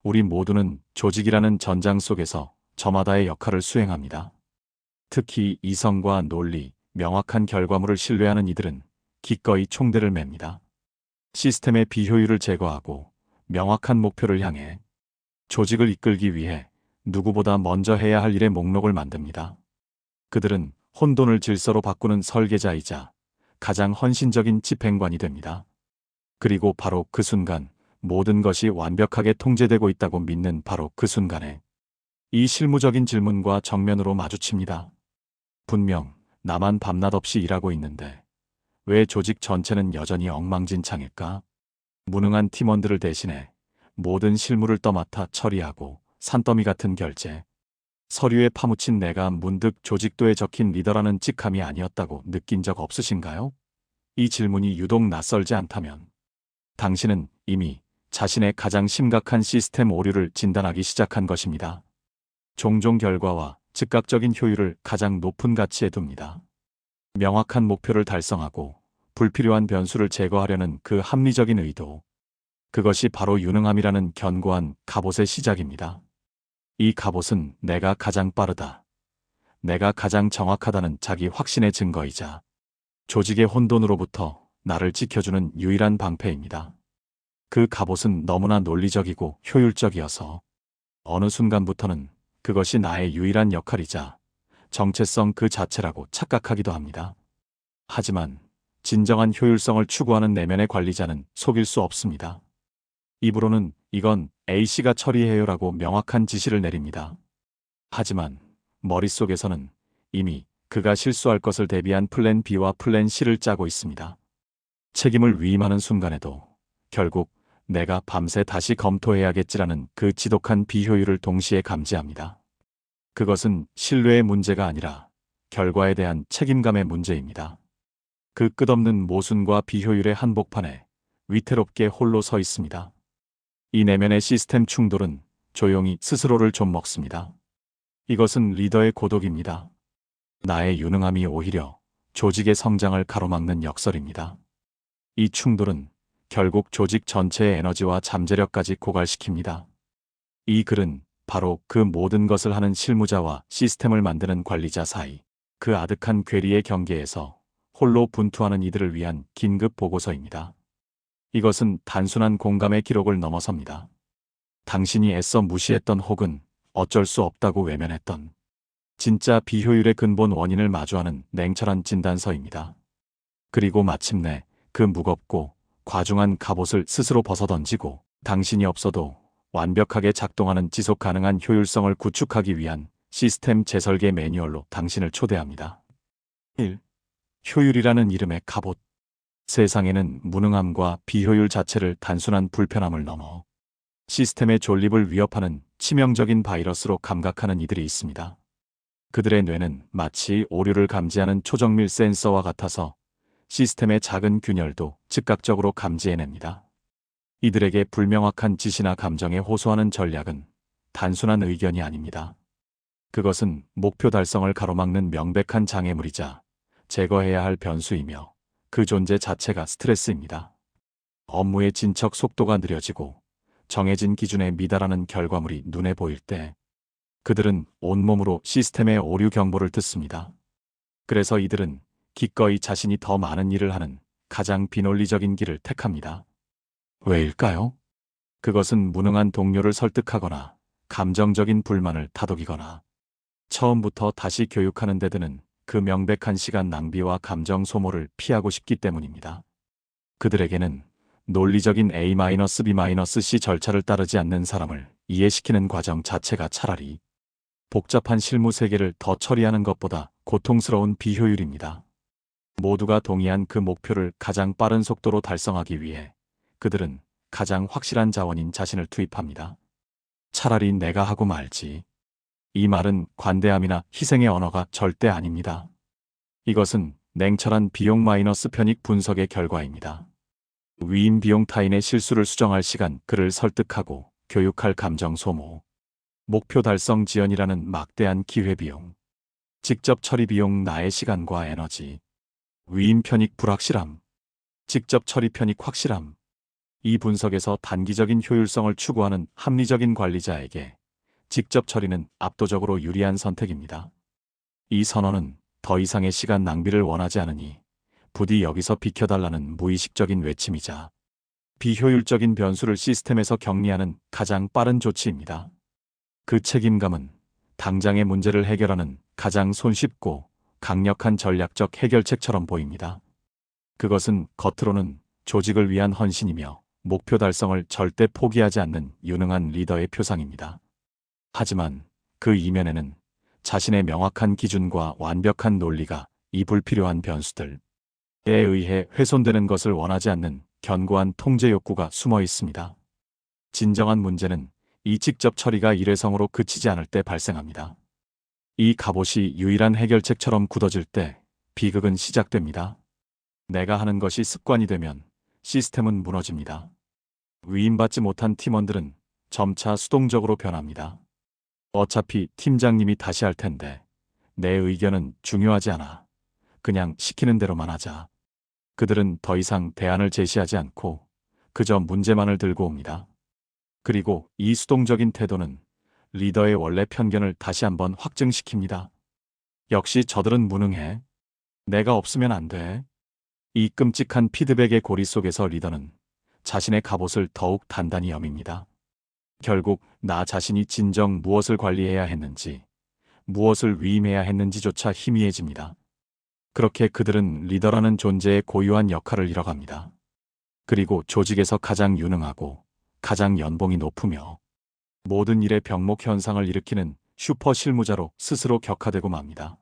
우리 모두는 조직이라는 전장 속에서 저마다의 역할을 수행합니다. 특히 이성과 논리, 명확한 결과물을 신뢰하는 이들은 기꺼이 총대를 맵니다. 시스템의 비효율을 제거하고 명확한 목표를 향해 조직을 이끌기 위해 누구보다 먼저 해야 할 일의 목록을 만듭니다. 그들은 혼돈을 질서로 바꾸는 설계자이자 가장 헌신적인 집행관이 됩니다. 그리고 바로 그 순간 모든 것이 완벽하게 통제되고 있다고 믿는 바로 그 순간에 이 실무적인 질문과 정면으로 마주칩니다. 분명 나만 밤낮 없이 일하고 있는데 왜 조직 전체는 여전히 엉망진창일까? 무능한 팀원들을 대신해 모든 실무를 떠맡아 처리하고 산더미 같은 결제, 서류에 파묻힌 내가 문득 조직도에 적힌 리더라는 직함이 아니었다고 느낀 적 없으신가요? 이 질문이 유독 낯설지 않다면 당신은 이미 자신의 가장 심각한 시스템 오류를 진단하기 시작한 것입니다. 종종 결과와 즉각적인 효율을 가장 높은 가치에 둡니다. 명확한 목표를 달성하고 불필요한 변수를 제거하려는 그 합리적인 의도, 그것이 바로 유능함이라는 견고한 갑옷의 시작입니다. 이 갑옷은 내가 가장 빠르다, 내가 가장 정확하다는 자기 확신의 증거이자 조직의 혼돈으로부터 나를 지켜주는 유일한 방패입니다. 그 갑옷은 너무나 논리적이고 효율적이어서 어느 순간부터는 그것이 나의 유일한 역할이자 정체성 그 자체라고 착각하기도 합니다. 하지만 진정한 효율성을 추구하는 내면의 관리자는 속일 수 없습니다. 입으로는 이건 A씨가 처리해요라고 명확한 지시를 내립니다. 하지만 머릿속에서는 이미 그가 실수할 것을 대비한 플랜 B와 플랜 C를 짜고 있습니다. 책임을 위임하는 순간에도 결국 내가 밤새 다시 검토해야겠지라는 그 지독한 비효율을 동시에 감지합니다. 그것은 신뢰의 문제가 아니라 결과에 대한 책임감의 문제입니다. 그 끝없는 모순과 비효율의 한복판에 위태롭게 홀로 서 있습니다. 이 내면의 시스템 충돌은 조용히 스스로를 좀 먹습니다. 이것은 리더의 고독입니다. 나의 유능함이 오히려 조직의 성장을 가로막는 역설입니다. 이 충돌은 결국 조직 전체의 에너지와 잠재력까지 고갈시킵니다. 이 글은 바로 그 모든 것을 하는 실무자와 시스템을 만드는 관리자 사이, 그 아득한 괴리의 경계에서 홀로 분투하는 이들을 위한 긴급 보고서입니다. 이것은 단순한 공감의 기록을 넘어섭니다. 당신이 애써 무시했던 혹은 어쩔 수 없다고 외면했던 진짜 비효율의 근본 원인을 마주하는 냉철한 진단서입니다. 그리고 마침내 그 무겁고 과중한 갑옷을 스스로 벗어던지고 당신이 없어도 완벽하게 작동하는 지속 가능한 효율성을 구축하기 위한 시스템 재설계 매뉴얼로 당신을 초대합니다. 1. 효율이라는 이름의 갑옷. 세상에는 무능함과 비효율 자체를 단순한 불편함을 넘어 시스템의 존립을 위협하는 치명적인 바이러스로 감각하는 이들이 있습니다. 그들의 뇌는 마치 오류를 감지하는 초정밀 센서와 같아서 시스템의 작은 균열도 즉각적으로 감지해냅니다. 이들에게 불명확한 지시나 감정에 호소하는 전략은 단순한 의견이 아닙니다. 그것은 목표 달성을 가로막는 명백한 장애물이자 제거해야 할 변수이며 그 존재 자체가 스트레스입니다. 업무의 진척 속도가 느려지고 정해진 기준에 미달하는 결과물이 눈에 보일 때 그들은 온몸으로 시스템의 오류 경보를 듣습니다. 그래서 이들은 기꺼이 자신이 더 많은 일을 하는 가장 비논리적인 길을 택합니다. 왜일까요? 그것은 무능한 동료를 설득하거나 감정적인 불만을 다독이거나 처음부터 다시 교육하는 데 드는 그 명백한 시간 낭비와 감정 소모를 피하고 싶기 때문입니다. 그들에게는 논리적인 A-B-C 절차를 따르지 않는 사람을 이해시키는 과정 자체가 차라리 복잡한 실무 세계를 더 처리하는 것보다 고통스러운 비효율입니다. 모두가 동의한 그 목표를 가장 빠른 속도로 달성하기 위해 그들은 가장 확실한 자원인 자신을 투입합니다. 차라리 내가 하고 말지. 이 말은 관대함이나 희생의 언어가 절대 아닙니다. 이것은 냉철한 비용 마이너스 편익 분석의 결과입니다. 위임 비용 타인의 실수를 수정할 시간, 그를 설득하고 교육할 감정 소모, 목표 달성 지연이라는 막대한 기회비용, 직접 처리 비용 나의 시간과 에너지, 위임 편익 불확실함, 직접 처리 편익 확실함. 이 분석에서 단기적인 효율성을 추구하는 합리적인 관리자에게 직접 처리는 압도적으로 유리한 선택입니다. 이 선언은 더 이상의 시간 낭비를 원하지 않으니 부디 여기서 비켜달라는 무의식적인 외침이자 비효율적인 변수를 시스템에서 격리하는 가장 빠른 조치입니다. 그 책임감은 당장의 문제를 해결하는 가장 손쉽고 강력한 전략적 해결책처럼 보입니다. 그것은 겉으로는 조직을 위한 헌신이며 목표 달성을 절대 포기하지 않는 유능한 리더의 표상입니다. 하지만 그 이면에는 자신의 명확한 기준과 완벽한 논리가 이 불필요한 변수들에 의해 훼손되는 것을 원하지 않는 견고한 통제 욕구가 숨어 있습니다. 진정한 문제는 이 직접 처리가 일회성으로 그치지 않을 때 발생합니다. 이 갑옷이 유일한 해결책처럼 굳어질 때 비극은 시작됩니다. 내가 하는 것이 습관이 되면 시스템은 무너집니다. 위임받지 못한 팀원들은 점차 수동적으로 변합니다. 어차피 팀장님이 다시 할 텐데 내 의견은 중요하지 않아. 그냥 시키는 대로만 하자. 그들은 더 이상 대안을 제시하지 않고 그저 문제만을 들고 옵니다. 그리고 이 수동적인 태도는 리더의 원래 편견을 다시 한번 확증시킵니다. 역시 저들은 무능해. 내가 없으면 안 돼. 이 끔찍한 피드백의 고리 속에서 리더는 자신의 갑옷을 더욱 단단히 여밉니다. 결국 나 자신이 진정 무엇을 관리해야 했는지, 무엇을 위임해야 했는지조차 희미해집니다. 그렇게 그들은 리더라는 존재의 고유한 역할을 잃어갑니다. 그리고 조직에서 가장 유능하고 가장 연봉이 높으며 모든 일의 병목 현상을 일으키는 슈퍼 실무자로 스스로 격화되고 맙니다.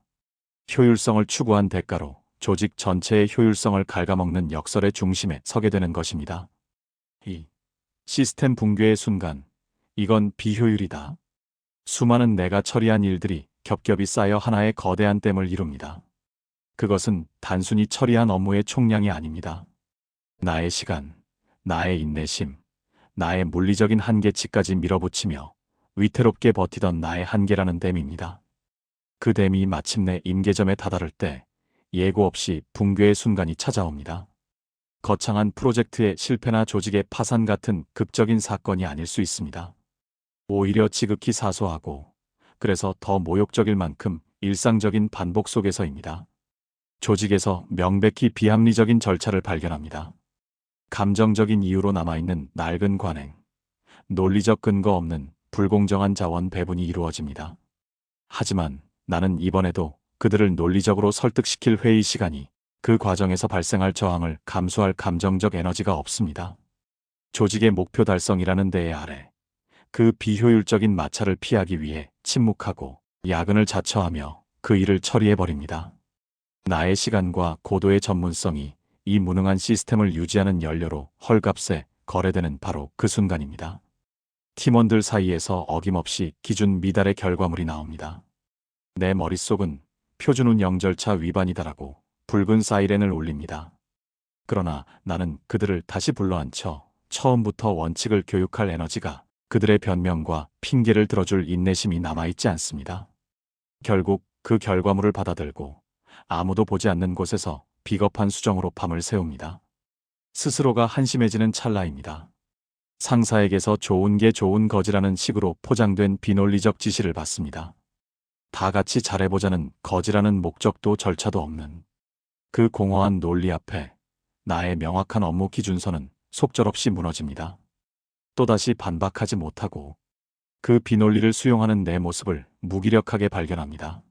효율성을 추구한 대가로 조직 전체의 효율성을 갉아먹는 역설의 중심에 서게 되는 것입니다. 이 시스템 붕괴의 순간, 이건 비효율이다. 수많은 내가 처리한 일들이 겹겹이 쌓여 하나의 거대한 댐을 이룹니다. 그것은 단순히 처리한 업무의 총량이 아닙니다. 나의 시간, 나의 인내심, 나의 물리적인 한계치까지 밀어붙이며 위태롭게 버티던 나의 한계라는 댐입니다. 그 댐이 마침내 임계점에 다다를 때 예고 없이 붕괴의 순간이 찾아옵니다. 거창한 프로젝트의 실패나 조직의 파산 같은 극적인 사건이 아닐 수 있습니다. 오히려 지극히 사소하고 그래서 더 모욕적일 만큼 일상적인 반복 속에서입니다. 조직에서 명백히 비합리적인 절차를 발견합니다. 감정적인 이유로 남아있는 낡은 관행, 논리적 근거 없는 불공정한 자원 배분이 이루어집니다. 하지만 나는 이번에도 그들을 논리적으로 설득시킬 회의 시간이 그 과정에서 발생할 저항을 감수할 감정적 에너지가 없습니다. 조직의 목표 달성이라는 대의 아래 그 비효율적인 마찰을 피하기 위해 침묵하고 야근을 자처하며 그 일을 처리해버립니다. 나의 시간과 고도의 전문성이 이 무능한 시스템을 유지하는 연료로 헐값에 거래되는 바로 그 순간입니다. 팀원들 사이에서 어김없이 기준 미달의 결과물이 나옵니다. 내 머릿속은 표준 운영 절차 위반이다라고 붉은 사이렌을 울립니다. 그러나 나는 그들을 다시 불러앉혀 처음부터 원칙을 교육할 에너지가, 그들의 변명과 핑계를 들어줄 인내심이 남아있지 않습니다. 결국 그 결과물을 받아들고 아무도 보지 않는 곳에서 비겁한 수정으로 밤을 새웁니다. 스스로가 한심해지는 찰나입니다. 상사에게서 좋은 게 좋은 거지라는 식으로 포장된 비논리적 지시를 받습니다. 다 같이 잘해보자는 거지라는 목적도 절차도 없는 그 공허한 논리 앞에 나의 명확한 업무 기준선은 속절없이 무너집니다. 또다시 반박하지 못하고 그 비논리를 수용하는 내 모습을 무기력하게 발견합니다.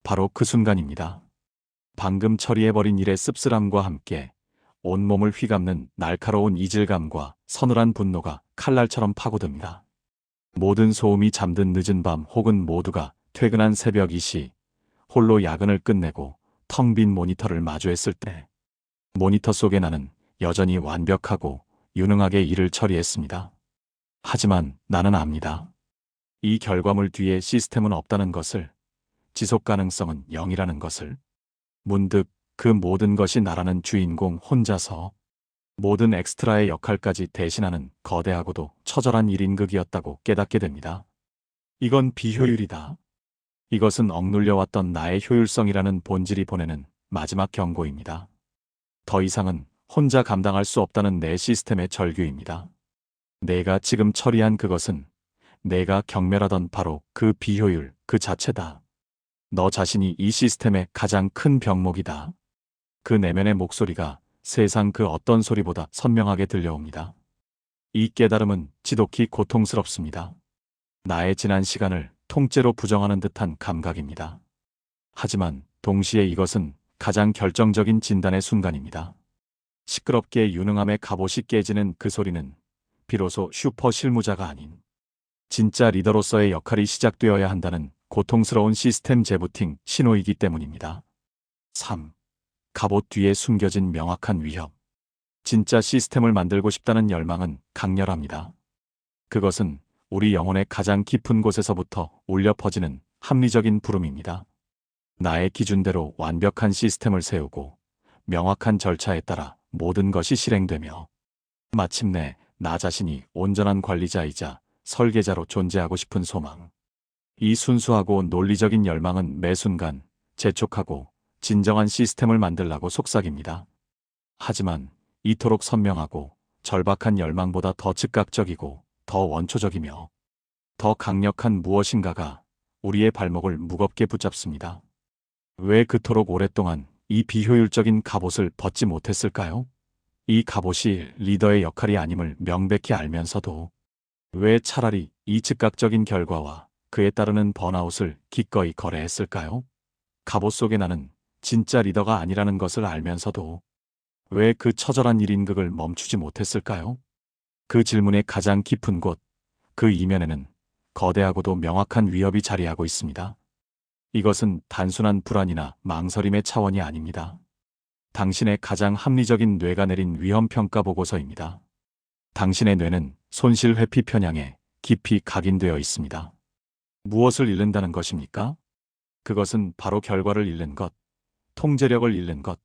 바로 그 순간입니다. 방금 처리해버린 일의 씁쓸함과 함께 온몸을 휘감는 날카로운 이질감과 서늘한 분노가 칼날처럼 파고듭니다. 모든 소음이 잠든 늦은 밤 혹은 모두가 퇴근한 새벽 2시, 홀로 야근을 끝내고 텅 빈 모니터를 마주했을 때 모니터 속에 나는 여전히 완벽하고 유능하게 일을 처리했습니다. 하지만 나는 압니다. 이 결과물 뒤에 시스템은 없다는 것을, 지속 가능성은 0이라는 것을, 문득 그 모든 것이 나라는 주인공 혼자서 모든 엑스트라의 역할까지 대신하는 거대하고도 처절한 1인극이었다고 깨닫게 됩니다. 이건 비효율이다. 이것은 억눌려왔던 나의 효율성이라는 본질이 보내는 마지막 경고입니다. 더 이상은 혼자 감당할 수 없다는 내 시스템의 절규입니다. 내가 지금 처리한 그것은 내가 경멸하던 바로 그 비효율 그 자체다. 너 자신이 이 시스템의 가장 큰 병목이다. 그 내면의 목소리가 세상 그 어떤 소리보다 선명하게 들려옵니다. 이 깨달음은 지독히 고통스럽습니다. 나의 지난 시간을 통째로 부정하는 듯한 감각입니다. 하지만 동시에 이것은 가장 결정적인 진단의 순간입니다. 시끄럽게 유능함의 갑옷이 깨지는 그 소리는 비로소 슈퍼 실무자가 아닌 진짜 리더로서의 역할이 시작되어야 한다는 고통스러운 시스템 재부팅 신호이기 때문입니다. 3. 갑옷 뒤에 숨겨진 명확한 위협. 진짜 시스템을 만들고 싶다는 열망은 강렬합니다. 그것은 우리 영혼의 가장 깊은 곳에서부터 울려 퍼지는 합리적인 부름입니다. 나의 기준대로 완벽한 시스템을 세우고 명확한 절차에 따라 모든 것이 실행되며 마침내 나 자신이 온전한 관리자이자 설계자로 존재하고 싶은 소망. 이 순수하고 논리적인 열망은 매 순간 재촉하고 진정한 시스템을 만들라고 속삭입니다. 하지만 이토록 선명하고 절박한 열망보다 더 즉각적이고 더 원초적이며 더 강력한 무엇인가가 우리의 발목을 무겁게 붙잡습니다. 왜 그토록 오랫동안 이 비효율적인 갑옷을 벗지 못했을까요? 이 갑옷이 리더의 역할이 아님을 명백히 알면서도 왜 차라리 이 즉각적인 결과와 그에 따르는 번아웃을 기꺼이 거래했을까요? 갑옷 속의 나는 진짜 리더가 아니라는 것을 알면서도 왜 그 처절한 1인극을 멈추지 못했을까요? 그 질문의 가장 깊은 곳, 그 이면에는 거대하고도 명확한 위협이 자리하고 있습니다. 이것은 단순한 불안이나 망설임의 차원이 아닙니다. 당신의 가장 합리적인 뇌가 내린 위험평가 보고서입니다. 당신의 뇌는 손실 회피 편향에 깊이 각인되어 있습니다. 무엇을 잃는다는 것입니까? 그것은 바로 결과를 잃는 것, 통제력을 잃는 것,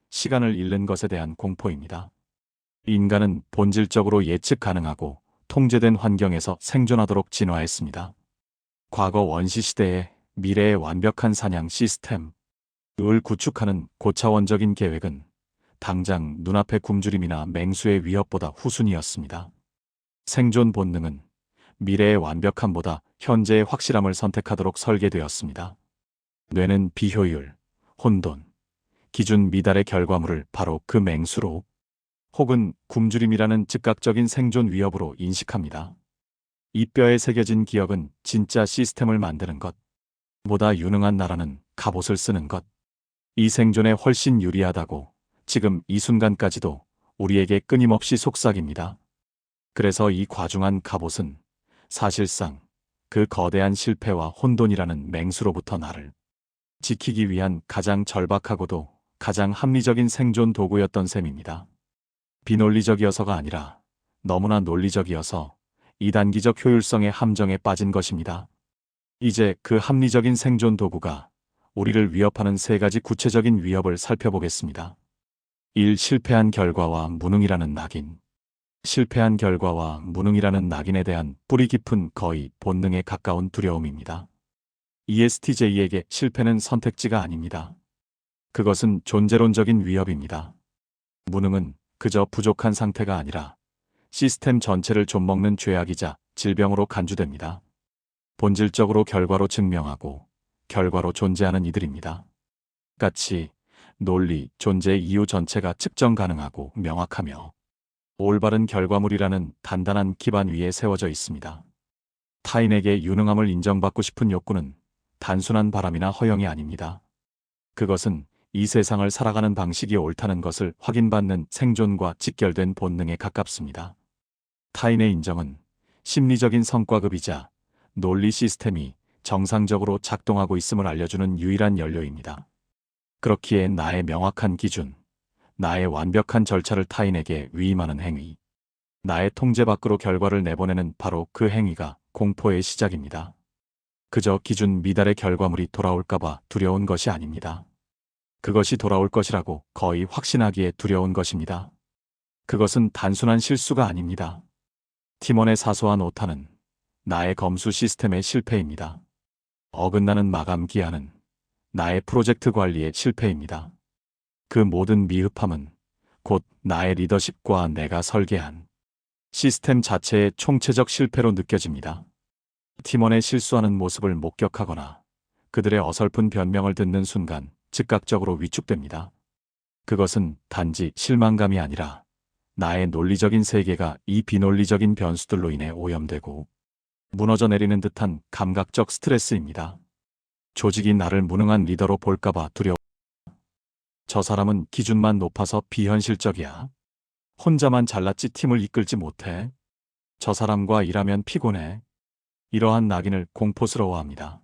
시간을 잃는 것에 대한 공포입니다. 인간은 본질적으로 예측 가능하고 통제된 환경에서 생존하도록 진화했습니다. 과거 원시 시대의 미래의 완벽한 사냥 시스템을 구축하는 고차원적인 계획은 당장 눈앞의 굶주림이나 맹수의 위협보다 후순위였습니다. 생존 본능은 미래의 완벽함보다 현재의 확실함을 선택하도록 설계되었습니다. 뇌는 비효율, 혼돈, 기준 미달의 결과물을 바로 그 맹수로 혹은 굶주림이라는 즉각적인 생존 위협으로 인식합니다. 이 뼈에 새겨진 기억은 진짜 시스템을 만드는 것, 보다 유능한 나라는 갑옷을 쓰는 것, 이 생존에 훨씬 유리하다고 지금 이 순간까지도 우리에게 끊임없이 속삭입니다. 그래서 이 과중한 갑옷은 사실상 그 거대한 실패와 혼돈이라는 맹수로부터 나를 지키기 위한 가장 절박하고도 가장 합리적인 생존 도구였던 셈입니다. 비논리적이어서가 아니라 너무나 논리적이어서 이단기적 효율성의 함정에 빠진 것입니다. 이제 그 합리적인 생존 도구가 우리를 위협하는 세 가지 구체적인 위협을 살펴보겠습니다. 1. 실패한 결과와 무능이라는 낙인. 실패한 결과와 무능이라는 낙인에 대한 뿌리 깊은 거의 본능에 가까운 두려움입니다. ESTJ에게 실패는 선택지가 아닙니다. 그것은 존재론적인 위협입니다. 무능은 그저 부족한 상태가 아니라 시스템 전체를 좀먹는 죄악이자 질병으로 간주됩니다. 본질적으로 결과로 증명하고 결과로 존재하는 이들입니다. 같이 논리, 존재의 이유 전체가 측정 가능하고 명확하며 올바른 결과물이라는 단단한 기반 위에 세워져 있습니다. 타인에게 유능함을 인정받고 싶은 욕구는 단순한 바람이나 허영이 아닙니다. 그것은 이 세상을 살아가는 방식이 옳다는 것을 확인받는 생존과 직결된 본능에 가깝습니다. 타인의 인정은 심리적인 성과급이자 논리 시스템이 정상적으로 작동하고 있음을 알려주는 유일한 연료입니다. 그렇기에 나의 명확한 기준, 나의 완벽한 절차를 타인에게 위임하는 행위, 나의 통제 밖으로 결과를 내보내는 바로 그 행위가 공포의 시작입니다. 그저 기준 미달의 결과물이 돌아올까봐 두려운 것이 아닙니다. 그것이 돌아올 것이라고 거의 확신하기에 두려운 것입니다. 그것은 단순한 실수가 아닙니다. 팀원의 사소한 오타는 나의 검수 시스템의 실패입니다. 어긋나는 마감 기한은 나의 프로젝트 관리의 실패입니다. 그 모든 미흡함은 곧 나의 리더십과 내가 설계한 시스템 자체의 총체적 실패로 느껴집니다. 팀원의 실수하는 모습을 목격하거나 그들의 어설픈 변명을 듣는 순간 즉각적으로 위축됩니다. 그것은 단지 실망감이 아니라 나의 논리적인 세계가 이 비논리적인 변수들로 인해 오염되고 무너져 내리는 듯한 감각적 스트레스입니다. 조직이 나를 무능한 리더로 볼까봐 두려워. 저 사람은 기준만 높아서 비현실적이야. 혼자만 잘났지 팀을 이끌지 못해. 저 사람과 일하면 피곤해. 이러한 낙인을 공포스러워합니다.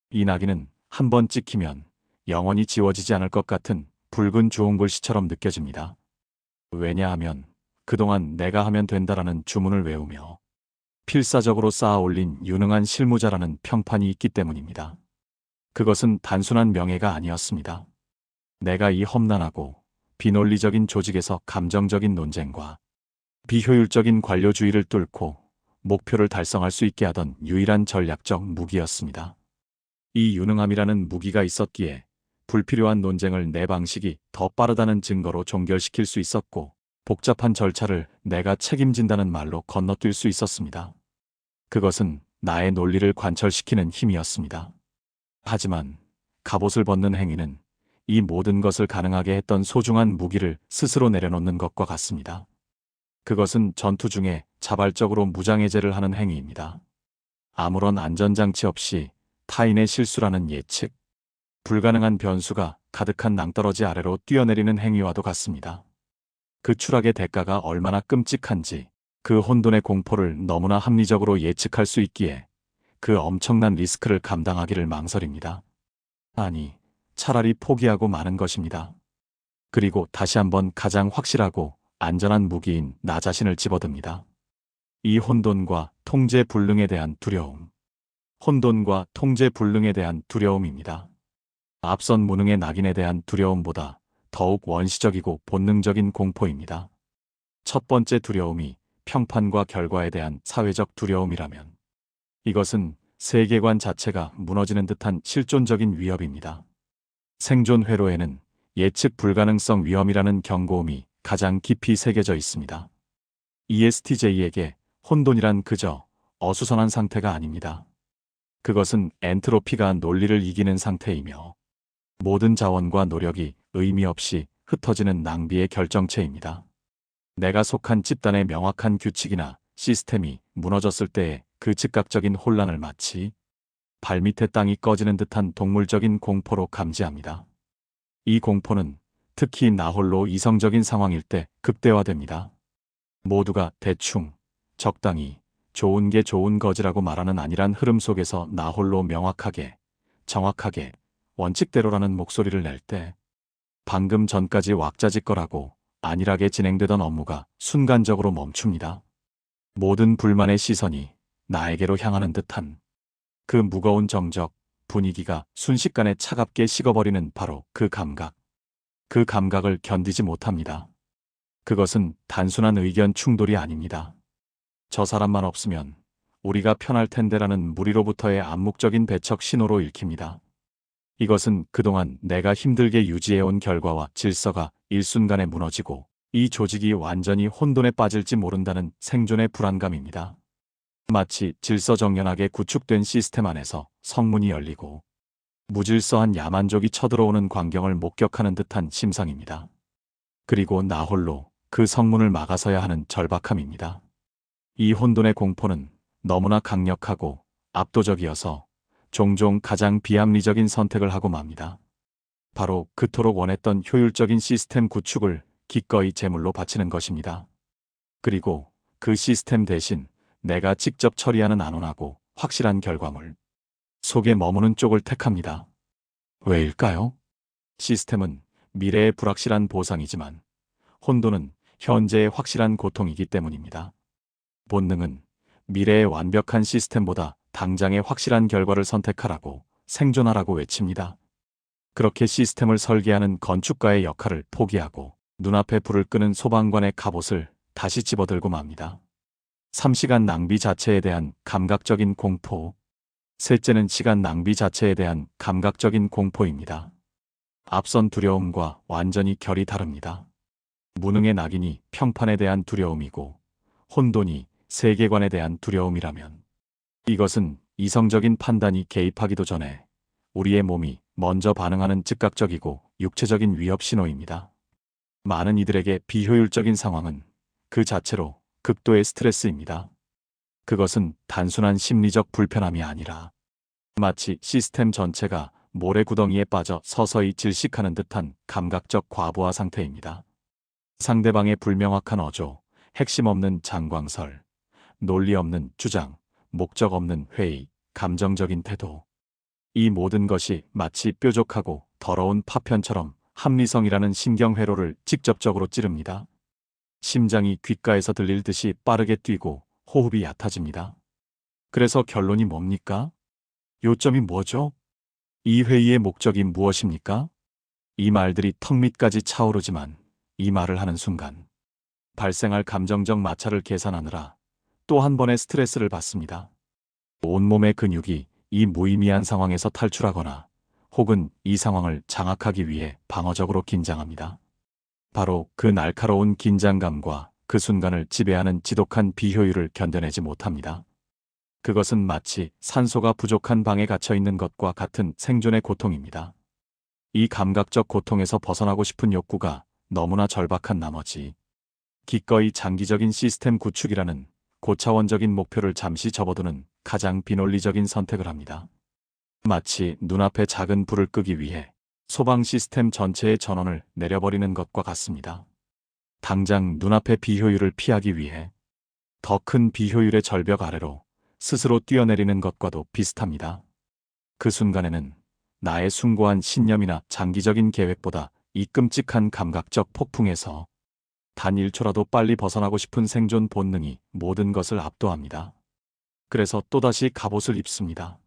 이 낙인은 한 번 찍히면 영원히 지워지지 않을 것 같은 붉은 주홍글씨처럼 느껴집니다. 왜냐하면 그동안 내가 하면 된다라는 주문을 외우며 필사적으로 쌓아 올린 유능한 실무자라는 평판이 있기 때문입니다. 그것은 단순한 명예가 아니었습니다. 내가 이 험난하고 비논리적인 조직에서 감정적인 논쟁과 비효율적인 관료주의를 뚫고 목표를 달성할 수 있게 하던 유일한 전략적 무기였습니다. 이 유능함이라는 무기가 있었기에 불필요한 논쟁을 내 방식이 더 빠르다는 증거로 종결시킬 수 있었고 복잡한 절차를 내가 책임진다는 말로 건너뛸 수 있었습니다. 그것은 나의 논리를 관철시키는 힘이었습니다. 하지만 갑옷을 벗는 행위는 이 모든 것을 가능하게 했던 소중한 무기를 스스로 내려놓는 것과 같습니다. 그것은 전투 중에 자발적으로 무장해제를 하는 행위입니다. 아무런 안전장치 없이 타인의 실수라는 예측, 불가능한 변수가 가득한 낭떠러지 아래로 뛰어내리는 행위와도 같습니다. 그 추락의 대가가 얼마나 끔찍한지, 그 혼돈의 공포를 너무나 합리적으로 예측할 수 있기에 그 엄청난 리스크를 감당하기를 망설입니다. 아니, 차라리 포기하고 마는 것입니다. 그리고 다시 한번 가장 확실하고 안전한 무기인 나 자신을 집어듭니다. 이 혼돈과 통제 불능에 대한 두려움. 혼돈과 통제 불능에 대한 두려움입니다. 앞선 무능의 낙인에 대한 두려움보다 더욱 원시적이고 본능적인 공포입니다. 첫 번째 두려움이 평판과 결과에 대한 사회적 두려움이라면 이것은 세계관 자체가 무너지는 듯한 실존적인 위협입니다. 생존 회로에는 예측 불가능성 위험이라는 경고음이 가장 깊이 새겨져 있습니다. ESTJ에게 혼돈이란 그저 어수선한 상태가 아닙니다. 그것은 엔트로피가 논리를 이기는 상태이며 모든 자원과 노력이 의미 없이 흩어지는 낭비의 결정체입니다. 내가 속한 집단의 명확한 규칙이나 시스템이 무너졌을 때의 그 즉각적인 혼란을 마치 발밑에 땅이 꺼지는 듯한 동물적인 공포로 감지합니다. 이 공포는 특히 나 홀로 이성적인 상황일 때 극대화됩니다. 모두가 대충, 적당히, 좋은 게 좋은 거지라고 말하는 안일한 흐름 속에서 나 홀로 명확하게, 정확하게, 원칙대로라는 목소리를 낼 때 방금 전까지 왁자지껄하고 안일하게 진행되던 업무가 순간적으로 멈춥니다. 모든 불만의 시선이 나에게로 향하는 듯한 그 무거운 정적, 분위기가 순식간에 차갑게 식어버리는 바로 그 감각. 그 감각을 견디지 못합니다. 그것은 단순한 의견 충돌이 아닙니다. 저 사람만 없으면 우리가 편할 텐데라는 무리로부터의 암묵적인 배척 신호로 읽힙니다. 이것은 그동안 내가 힘들게 유지해온 결과와 질서가 일순간에 무너지고 이 조직이 완전히 혼돈에 빠질지 모른다는 생존의 불안감입니다. 마치 질서정연하게 구축된 시스템 안에서 성문이 열리고 무질서한 야만족이 쳐들어오는 광경을 목격하는 듯한 심상입니다. 그리고 나 홀로 그 성문을 막아서야 하는 절박함입니다. 이 혼돈의 공포는 너무나 강력하고 압도적이어서 종종 가장 비합리적인 선택을 하고 맙니다. 바로 그토록 원했던 효율적인 시스템 구축을 기꺼이 제물로 바치는 것입니다. 그리고 그 시스템 대신 내가 직접 처리하는 안온하고 확실한 결과물 속에 머무는 쪽을 택합니다. 왜일까요? 시스템은 미래의 불확실한 보상이지만 혼돈은 현재의 확실한 고통이기 때문입니다. 본능은 미래의 완벽한 시스템보다 당장의 확실한 결과를 선택하라고 생존하라고 외칩니다. 그렇게 시스템을 설계하는 건축가의 역할을 포기하고 눈앞에 불을 끄는 소방관의 갑옷을 다시 집어들고 맙니다. 3시간 낭비 자체에 대한 감각적인 공포. 셋째는 시간 낭비 자체에 대한 감각적인 공포입니다. 앞선 두려움과 완전히 결이 다릅니다. 무능의 낙인이 평판에 대한 두려움이고 혼돈이 세계관에 대한 두려움이라면 이것은 이성적인 판단이 개입하기도 전에 우리의 몸이 먼저 반응하는 즉각적이고 육체적인 위협 신호입니다. 많은 이들에게 비효율적인 상황은 그 자체로 극도의 스트레스입니다. 그것은 단순한 심리적 불편함이 아니라 마치 시스템 전체가 모래구덩이에 빠져 서서히 질식하는 듯한 감각적 과부하 상태입니다. 상대방의 불명확한 어조, 핵심 없는 장광설, 논리 없는 주장, 목적 없는 회의, 감정적인 태도. 이 모든 것이 마치 뾰족하고 더러운 파편처럼 합리성이라는 신경회로를 직접적으로 찌릅니다. 심장이 귓가에서 들릴 듯이 빠르게 뛰고 호흡이 얕아집니다. 그래서 결론이 뭡니까? 요점이 뭐죠? 이 회의의 목적이 무엇입니까? 이 말들이 턱 밑까지 차오르지만 이 말을 하는 순간 발생할 감정적 마찰을 계산하느라 또 한 번의 스트레스를 받습니다. 온몸의 근육이 이 무의미한 상황에서 탈출하거나 혹은 이 상황을 장악하기 위해 방어적으로 긴장합니다. 바로 그 날카로운 긴장감과 그 순간을 지배하는 지독한 비효율을 견뎌내지 못합니다. 그것은 마치 산소가 부족한 방에 갇혀 있는 것과 같은 생존의 고통입니다. 이 감각적 고통에서 벗어나고 싶은 욕구가 너무나 절박한 나머지 기꺼이 장기적인 시스템 구축이라는 고차원적인 목표를 잠시 접어두는 가장 비논리적인 선택을 합니다. 마치 눈앞에 작은 불을 끄기 위해 소방 시스템 전체의 전원을 내려버리는 것과 같습니다. 당장 눈앞의 비효율을 피하기 위해 더 큰 비효율의 절벽 아래로 스스로 뛰어내리는 것과도 비슷합니다. 그 순간에는 나의 숭고한 신념이나 장기적인 계획보다 이 끔찍한 감각적 폭풍에서 단 1초라도 빨리 벗어나고 싶은 생존 본능이 모든 것을 압도합니다. 그래서 또다시 갑옷을 입습니다.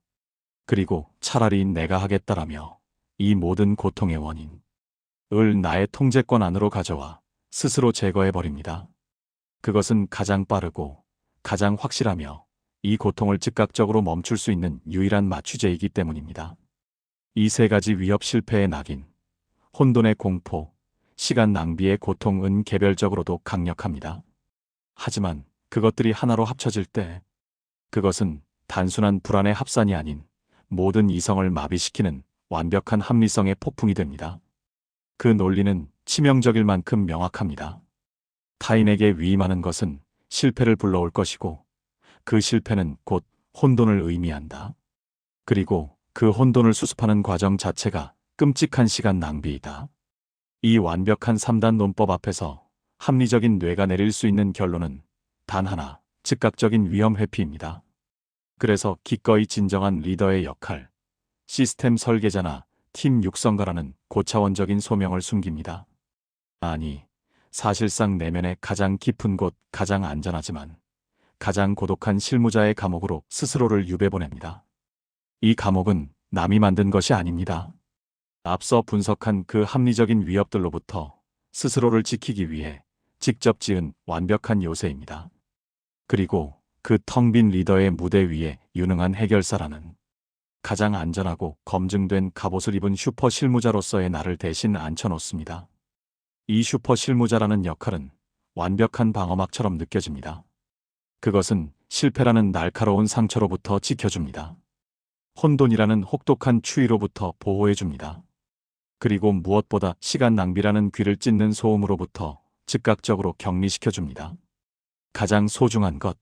그리고 차라리 내가 하겠다라며 이 모든 고통의 원인을 나의 통제권 안으로 가져와 스스로 제거해버립니다. 그것은 가장 빠르고 가장 확실하며 이 고통을 즉각적으로 멈출 수 있는 유일한 마취제이기 때문입니다. 이 세 가지 위협 실패의 낙인, 혼돈의 공포, 시간 낭비의 고통은 개별적으로도 강력합니다. 하지만 그것들이 하나로 합쳐질 때 그것은 단순한 불안의 합산이 아닌 모든 이성을 마비시키는 완벽한 합리성의 폭풍이 됩니다. 그 논리는 치명적일 만큼 명확합니다. 타인에게 위임하는 것은 실패를 불러올 것이고 그 실패는 곧 혼돈을 의미한다. 그리고 그 혼돈을 수습하는 과정 자체가 끔찍한 시간 낭비이다. 이 완벽한 3단 논법 앞에서 합리적인 뇌가 내릴 수 있는 결론은 단 하나, 즉각적인 위험 회피입니다. 그래서 기꺼이 진정한 리더의 역할, 시스템 설계자나 팀 육성가라는 고차원적인 소명을 숨깁니다. 아니, 사실상 내면의 가장 깊은 곳, 가장 안전하지만 가장 고독한 실무자의 감옥으로 스스로를 유배보냅니다. 이 감옥은 남이 만든 것이 아닙니다. 앞서 분석한 그 합리적인 위협들로부터 스스로를 지키기 위해 직접 지은 완벽한 요새입니다. 그리고 그 텅 빈 리더의 무대 위에 유능한 해결사라는 가장 안전하고 검증된 갑옷을 입은 슈퍼 실무자로서의 나를 대신 앉혀놓습니다. 이 슈퍼 실무자라는 역할은 완벽한 방어막처럼 느껴집니다. 그것은 실패라는 날카로운 상처로부터 지켜줍니다. 혼돈이라는 혹독한 추위로부터 보호해줍니다. 그리고 무엇보다 시간 낭비라는 귀를 찢는 소음으로부터 즉각적으로 격리시켜줍니다. 가장 소중한 것,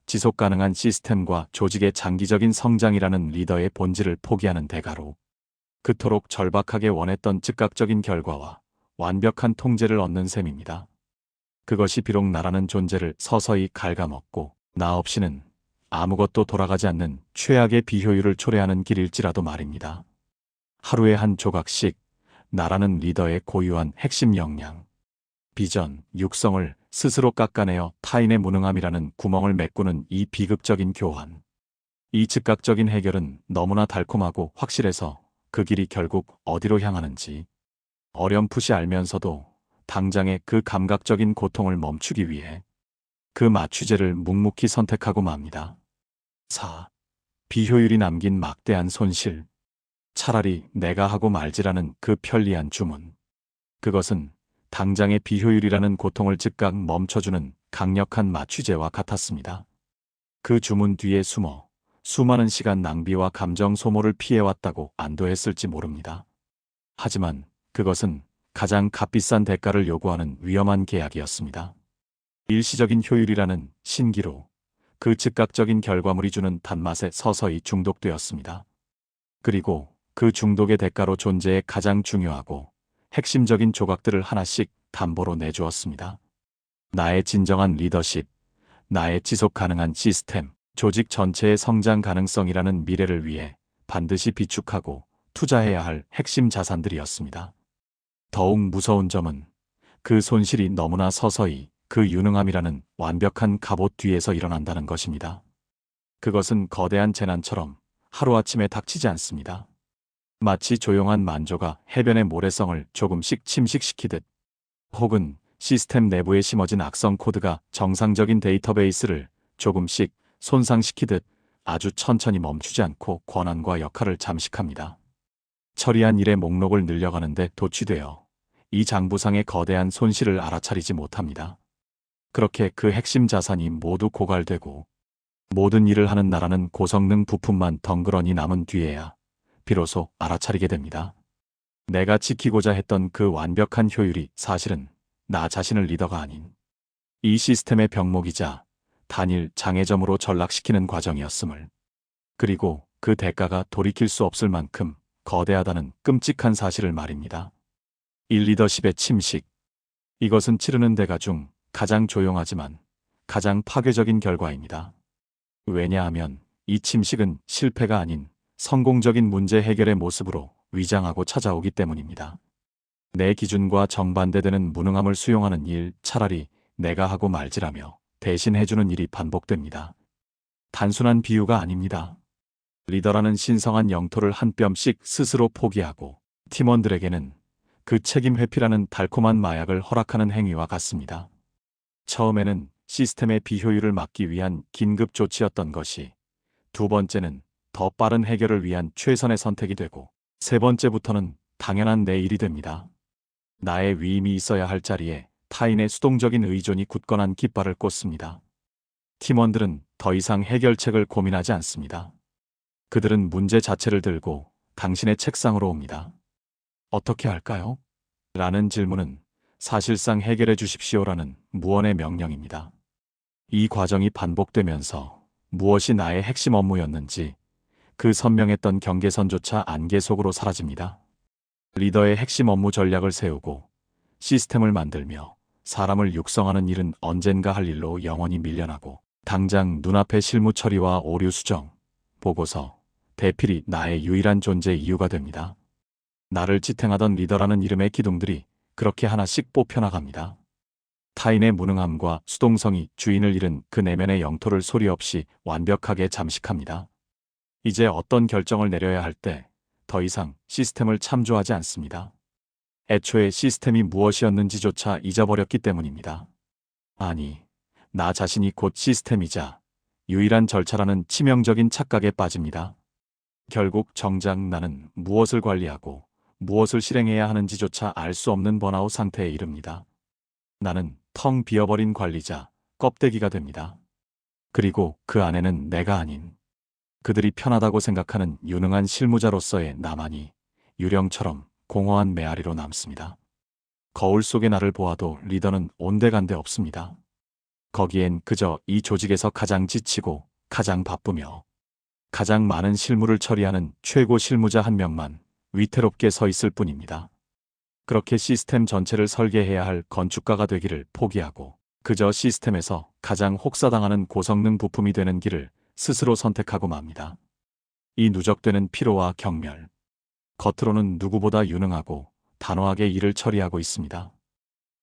지속 가능한 시스템과 조직의 장기적인 성장이라는 리더의 본질을 포기하는 대가로 그토록 절박하게 원했던 즉각적인 결과와 완벽한 통제를 얻는 셈입니다. 그것이 비록 나라는 존재를 서서히 갉아먹고 나 없이는 아무것도 돌아가지 않는 최악의 비효율을 초래하는 길일지라도 말입니다. 하루에 한 조각씩 나라는 리더의 고유한 핵심 역량, 비전, 육성을 스스로 깎아내어 타인의 무능함이라는 구멍을 메꾸는 이 비극적인 교환. 이 즉각적인 해결은 너무나 달콤하고 확실해서 그 길이 결국 어디로 향하는지 어렴풋이 알면서도 당장의 그 감각적인 고통을 멈추기 위해 그 마취제를 묵묵히 선택하고 맙니다. 4. 비효율이 남긴 막대한 손실. 차라리 내가 하고 말지라는 그 편리한 주문. 그것은 당장의 비효율이라는 고통을 즉각 멈춰주는 강력한 마취제와 같았습니다. 그 주문 뒤에 숨어 수많은 시간 낭비와 감정 소모를 피해왔다고 안도했을지 모릅니다. 하지만 그것은 가장 값비싼 대가를 요구하는 위험한 계약이었습니다. 일시적인 효율이라는 신기로 그 즉각적인 결과물이 주는 단맛에 서서히 중독되었습니다. 그리고 그 중독의 대가로 존재의 가장 중요하고 핵심적인 조각들을 하나씩 담보로 내주었습니다. 나의 진정한 리더십, 나의 지속 가능한 시스템, 조직 전체의 성장 가능성이라는 미래를 위해 반드시 비축하고 투자해야 할 핵심 자산들이었습니다. 더욱 무서운 점은 그 손실이 너무나 서서히 그 유능함이라는 완벽한 갑옷 뒤에서 일어난다는 것입니다. 그것은 거대한 재난처럼 하루아침에 닥치지 않습니다. 마치 조용한 만조가 해변의 모래성을 조금씩 침식시키듯, 혹은 시스템 내부에 심어진 악성 코드가 정상적인 데이터베이스를 조금씩 손상시키듯 아주 천천히 멈추지 않고 권한과 역할을 잠식합니다. 처리한 일의 목록을 늘려가는데 도취되어 이 장부상의 거대한 손실을 알아차리지 못합니다. 그렇게 그 핵심 자산이 모두 고갈되고 모든 일을 하는 나라는 고성능 부품만 덩그러니 남은 뒤에야 비로소 알아차리게 됩니다. 내가 지키고자 했던 그 완벽한 효율이 사실은 나 자신을 리더가 아닌 이 시스템의 병목이자 단일 장애점으로 전락시키는 과정이었음을, 그리고 그 대가가 돌이킬 수 없을 만큼 거대하다는 끔찍한 사실을 말입니다. 리더십의 침식. 이것은 치르는 대가 중 가장 조용하지만 가장 파괴적인 결과입니다. 왜냐하면 이 침식은 실패가 아닌 성공적인 문제 해결의 모습으로 위장하고 찾아오기 때문입니다. 내 기준과 정반대되는 무능함을 수용하는 일, 차라리 내가 하고 말지라며 대신 해주는 일이 반복됩니다. 단순한 비유가 아닙니다. 리더라는 신성한 영토를 한 뼘씩 스스로 포기하고 팀원들에게는 그 책임 회피라는 달콤한 마약을 허락하는 행위와 같습니다. 처음에는 시스템의 비효율을 막기 위한 긴급 조치였던 것이, 두 번째는 더 빠른 해결을 위한 최선의 선택이 되고, 세 번째부터는 당연한 내 일이 됩니다. 나의 위임이 있어야 할 자리에 타인의 수동적인 의존이 굳건한 깃발을 꽂습니다. 팀원들은 더 이상 해결책을 고민하지 않습니다. 그들은 문제 자체를 들고 당신의 책상으로 옵니다. 어떻게 할까요? 라는 질문은 사실상 해결해 주십시오라는 무언의 명령입니다. 이 과정이 반복되면서 무엇이 나의 핵심 업무였는지 그 선명했던 경계선조차 안개 속으로 사라집니다. 리더의 핵심 업무 전략을 세우고 시스템을 만들며 사람을 육성하는 일은 언젠가 할 일로 영원히 밀려나고, 당장 눈앞의 실무 처리와 오류 수정, 보고서, 대필이 나의 유일한 존재 이유가 됩니다. 나를 지탱하던 리더라는 이름의 기둥들이 그렇게 하나씩 뽑혀나갑니다. 타인의 무능함과 수동성이 주인을 잃은 그 내면의 영토를 소리 없이 완벽하게 잠식합니다. 이제 어떤 결정을 내려야 할 때 더 이상 시스템을 참조하지 않습니다. 애초에 시스템이 무엇이었는지조차 잊어버렸기 때문입니다. 아니, 나 자신이 곧 시스템이자 유일한 절차라는 치명적인 착각에 빠집니다. 결국 정작 나는 무엇을 관리하고 무엇을 실행해야 하는지조차 알 수 없는 번아웃 상태에 이릅니다. 나는 텅 비어버린 관리자, 껍데기가 됩니다. 그리고 그 안에는 내가 아닌 그들이 편하다고 생각하는 유능한 실무자로서의 나만이 유령처럼 공허한 메아리로 남습니다. 거울 속의 나를 보아도 리더는 온데간데 없습니다. 거기엔 그저 이 조직에서 가장 지치고 가장 바쁘며 가장 많은 실무를 처리하는 최고 실무자 한 명만 위태롭게 서 있을 뿐입니다. 그렇게 시스템 전체를 설계해야 할 건축가가 되기를 포기하고 그저 시스템에서 가장 혹사당하는 고성능 부품이 되는 길을 스스로 선택하고 맙니다. 이 누적되는 피로와 경멸. 겉으로는 누구보다 유능하고 단호하게 일을 처리하고 있습니다.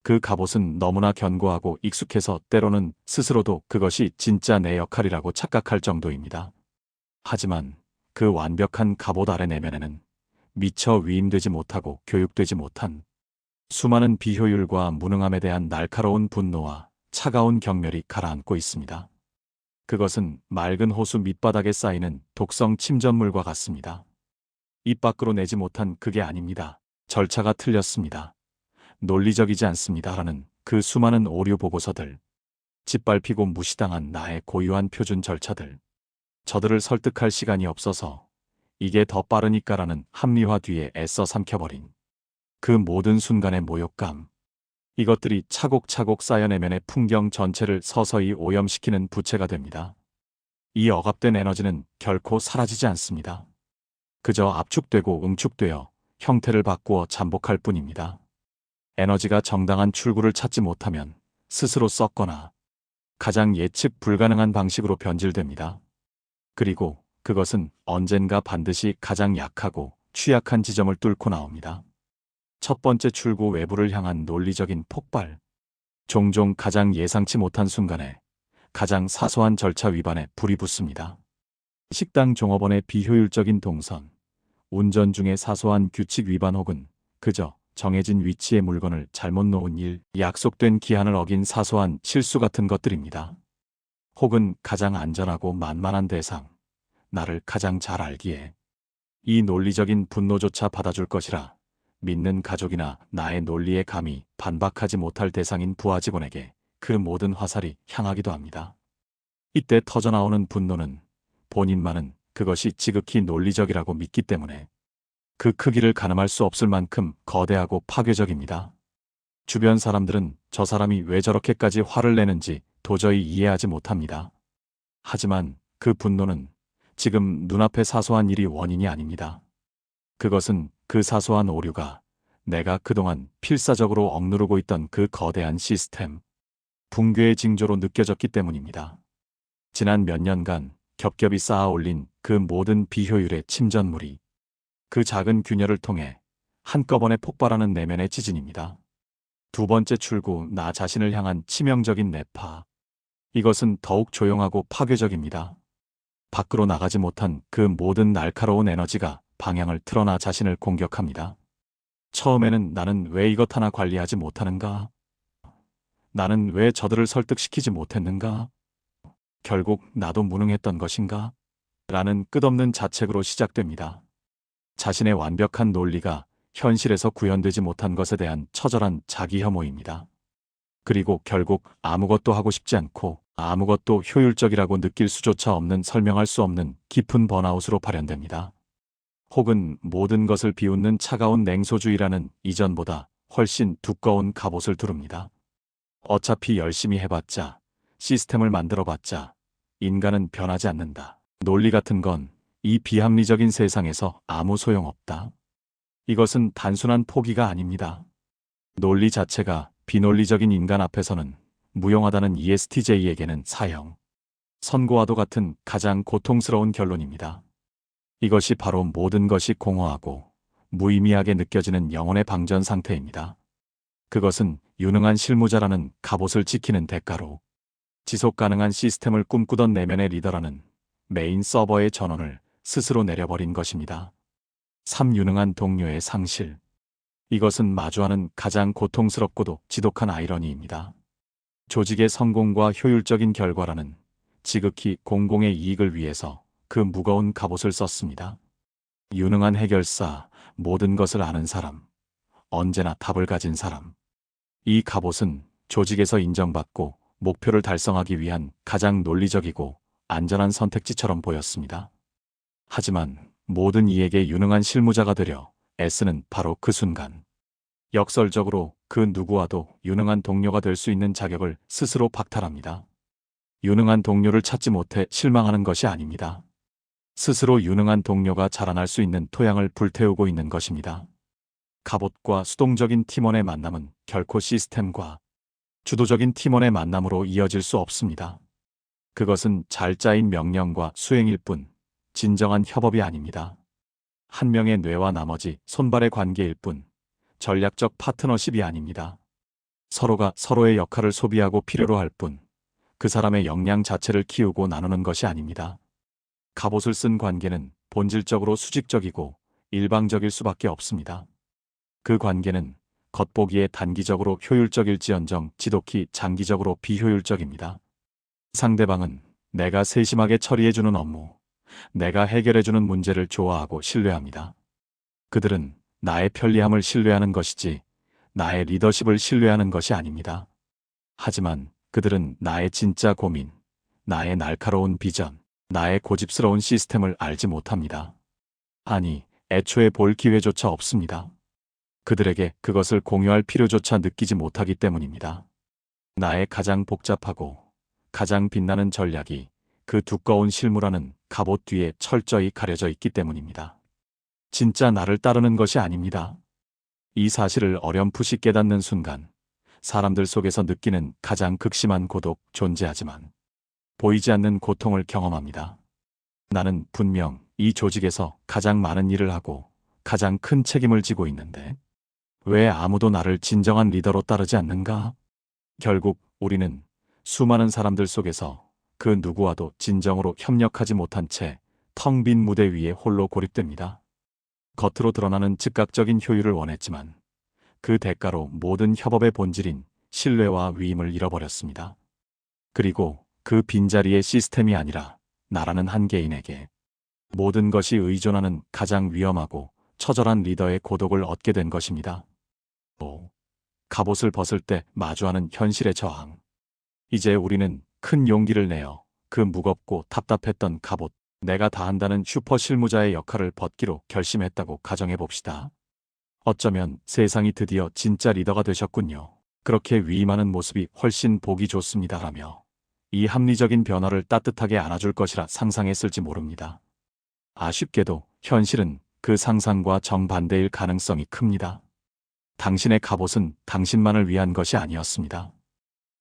그 갑옷은 너무나 견고하고 익숙해서 때로는 스스로도 그것이 진짜 내 역할이라고 착각할 정도입니다. 하지만 그 완벽한 갑옷 아래 내면에는 미처 위임되지 못하고 교육되지 못한 수많은 비효율과 무능함에 대한 날카로운 분노와 차가운 경멸이 가라앉고 있습니다. 그것은 맑은 호수 밑바닥에 쌓이는 독성 침전물과 같습니다. 입 밖으로 내지 못한 그게 아닙니다. 절차가 틀렸습니다. 논리적이지 않습니다라는 그 수많은 오류 보고서들, 짓밟히고 무시당한 나의 고유한 표준 절차들, 저들을 설득할 시간이 없어서 이게 더 빠르니까라는 합리화 뒤에 애써 삼켜버린 그 모든 순간의 모욕감, 이것들이 차곡차곡 쌓여 내면의 풍경 전체를 서서히 오염시키는 부채가 됩니다. 이 억압된 에너지는 결코 사라지지 않습니다. 그저 압축되고 응축되어 형태를 바꾸어 잠복할 뿐입니다. 에너지가 정당한 출구를 찾지 못하면 스스로 썩거나 가장 예측 불가능한 방식으로 변질됩니다. 그리고 그것은 언젠가 반드시 가장 약하고 취약한 지점을 뚫고 나옵니다. 첫 번째 출구 외부를 향한 논리적인 폭발. 종종 가장 예상치 못한 순간에 가장 사소한 절차 위반에 불이 붙습니다. 식당 종업원의 비효율적인 동선, 운전 중에 사소한 규칙 위반 혹은 그저 정해진 위치에 물건을 잘못 놓은 일, 약속된 기한을 어긴 사소한 실수 같은 것들입니다. 혹은 가장 안전하고 만만한 대상, 나를 가장 잘 알기에 이 논리적인 분노조차 받아줄 것이라 믿는 가족이나 나의 논리에 감히 반박하지 못할 대상인 부하 직원에게 그 모든 화살이 향하기도 합니다. 이때 터져나오는 분노는 본인만은 그것이 지극히 논리적이라고 믿기 때문에 그 크기를 가늠할 수 없을 만큼 거대하고 파괴적입니다. 주변 사람들은 저 사람이 왜 저렇게까지 화를 내는지 도저히 이해하지 못합니다. 하지만 그 분노는 지금 눈앞의 사소한 일이 원인이 아닙니다. 그것은 그 사소한 오류가 내가 그동안 필사적으로 억누르고 있던 그 거대한 시스템, 붕괴의 징조로 느껴졌기 때문입니다. 지난 몇 년간 겹겹이 쌓아 올린 그 모든 비효율의 침전물이 그 작은 균열을 통해 한꺼번에 폭발하는 내면의 지진입니다. 두 번째 출구, 나 자신을 향한 치명적인 내파. 이것은 더욱 조용하고 파괴적입니다. 밖으로 나가지 못한 그 모든 날카로운 에너지가 방향을 틀어 나 자신을 공격합니다. 처음에는 나는 왜 이것 하나 관리하지 못하는가? 나는 왜 저들을 설득시키지 못했는가? 결국 나도 무능했던 것인가? 라는 끝없는 자책으로 시작됩니다. 자신의 완벽한 논리가 현실에서 구현되지 못한 것에 대한 처절한 자기 혐오입니다. 그리고 결국 아무것도 하고 싶지 않고 아무것도 효율적이라고 느낄 수조차 없는, 설명할 수 없는 깊은 번아웃으로 발현됩니다. 혹은 모든 것을 비웃는 차가운 냉소주의라는 이전보다 훨씬 두꺼운 갑옷을 두릅니다. 어차피 열심히 해봤자, 시스템을 만들어봤자 인간은 변하지 않는다. 논리 같은 건 이 비합리적인 세상에서 아무 소용없다. 이것은 단순한 포기가 아닙니다. 논리 자체가 비논리적인 인간 앞에서는 무용하다는 ESTJ에게는 사형, 선고와도 같은 가장 고통스러운 결론입니다. 이것이 바로 모든 것이 공허하고 무의미하게 느껴지는 영혼의 방전 상태입니다. 그것은 유능한 실무자라는 갑옷을 지키는 대가로 지속 가능한 시스템을 꿈꾸던 내면의 리더라는 메인 서버의 전원을 스스로 내려버린 것입니다. 3. 유능한 동료의 상실. 이것은 마주하는 가장 고통스럽고도 지독한 아이러니입니다. 조직의 성공과 효율적인 결과라는 지극히 공공의 이익을 위해서 그 무거운 갑옷을 썼습니다. 유능한 해결사, 모든 것을 아는 사람, 언제나 답을 가진 사람. 이 갑옷은 조직에서 인정받고 목표를 달성하기 위한 가장 논리적이고 안전한 선택지처럼 보였습니다. 하지만 모든 이에게 유능한 실무자가 되려 애쓰는 바로 그 순간, 역설적으로 그 누구와도 유능한 동료가 될 수 있는 자격을 스스로 박탈합니다. 유능한 동료를 찾지 못해 실망하는 것이 아닙니다. 스스로 유능한 동료가 자라날 수 있는 토양을 불태우고 있는 것입니다. 갑옷과 수동적인 팀원의 만남은 결코 시스템과 주도적인 팀원의 만남으로 이어질 수 없습니다. 그것은 잘 짜인 명령과 수행일 뿐 진정한 협업이 아닙니다. 한 명의 뇌와 나머지 손발의 관계일 뿐 전략적 파트너십이 아닙니다. 서로가 서로의 역할을 소비하고 필요로 할 뿐 그 사람의 역량 자체를 키우고 나누는 것이 아닙니다. 갑옷을 쓴 관계는 본질적으로 수직적이고 일방적일 수밖에 없습니다. 그 관계는 겉보기에 단기적으로 효율적일지언정 지독히 장기적으로 비효율적입니다. 상대방은 내가 세심하게 처리해주는 업무, 내가 해결해주는 문제를 좋아하고 신뢰합니다. 그들은 나의 편리함을 신뢰하는 것이지 나의 리더십을 신뢰하는 것이 아닙니다. 하지만 그들은 나의 진짜 고민, 나의 날카로운 비전, 나의 고집스러운 시스템을 알지 못합니다. 아니, 애초에 볼 기회조차 없습니다. 그들에게 그것을 공유할 필요조차 느끼지 못하기 때문입니다. 나의 가장 복잡하고 가장 빛나는 전략이 그 두꺼운 실무라는 갑옷 뒤에 철저히 가려져 있기 때문입니다. 진짜 나를 따르는 것이 아닙니다. 이 사실을 어렴풋이 깨닫는 순간 사람들 속에서 느끼는 가장 극심한 고독, 존재하지만 보이지 않는 고통을 경험합니다. 나는 분명 이 조직에서 가장 많은 일을 하고 가장 큰 책임을 지고 있는데 왜 아무도 나를 진정한 리더로 따르지 않는가? 결국 우리는 수많은 사람들 속에서 그 누구와도 진정으로 협력하지 못한 채 텅 빈 무대 위에 홀로 고립됩니다. 겉으로 드러나는 즉각적인 효율을 원했지만 그 대가로 모든 협업의 본질인 신뢰와 위임을 잃어버렸습니다. 그리고 그 빈자리의 시스템이 아니라 나라는 한 개인에게 모든 것이 의존하는 가장 위험하고 처절한 리더의 고독을 얻게 된 것입니다. 또 갑옷을 벗을 때 마주하는 현실의 저항. 이제 우리는 큰 용기를 내어 그 무겁고 답답했던 갑옷, 내가 다 한다는 슈퍼 실무자의 역할을 벗기로 결심했다고 가정해봅시다. 어쩌면 세상이 드디어 진짜 리더가 되셨군요. 그렇게 위임하는 모습이 훨씬 보기 좋습니다라며 이 합리적인 변화를 따뜻하게 안아줄 것이라 상상했을지 모릅니다. 아쉽게도 현실은 그 상상과 정반대일 가능성이 큽니다. 당신의 갑옷은 당신만을 위한 것이 아니었습니다.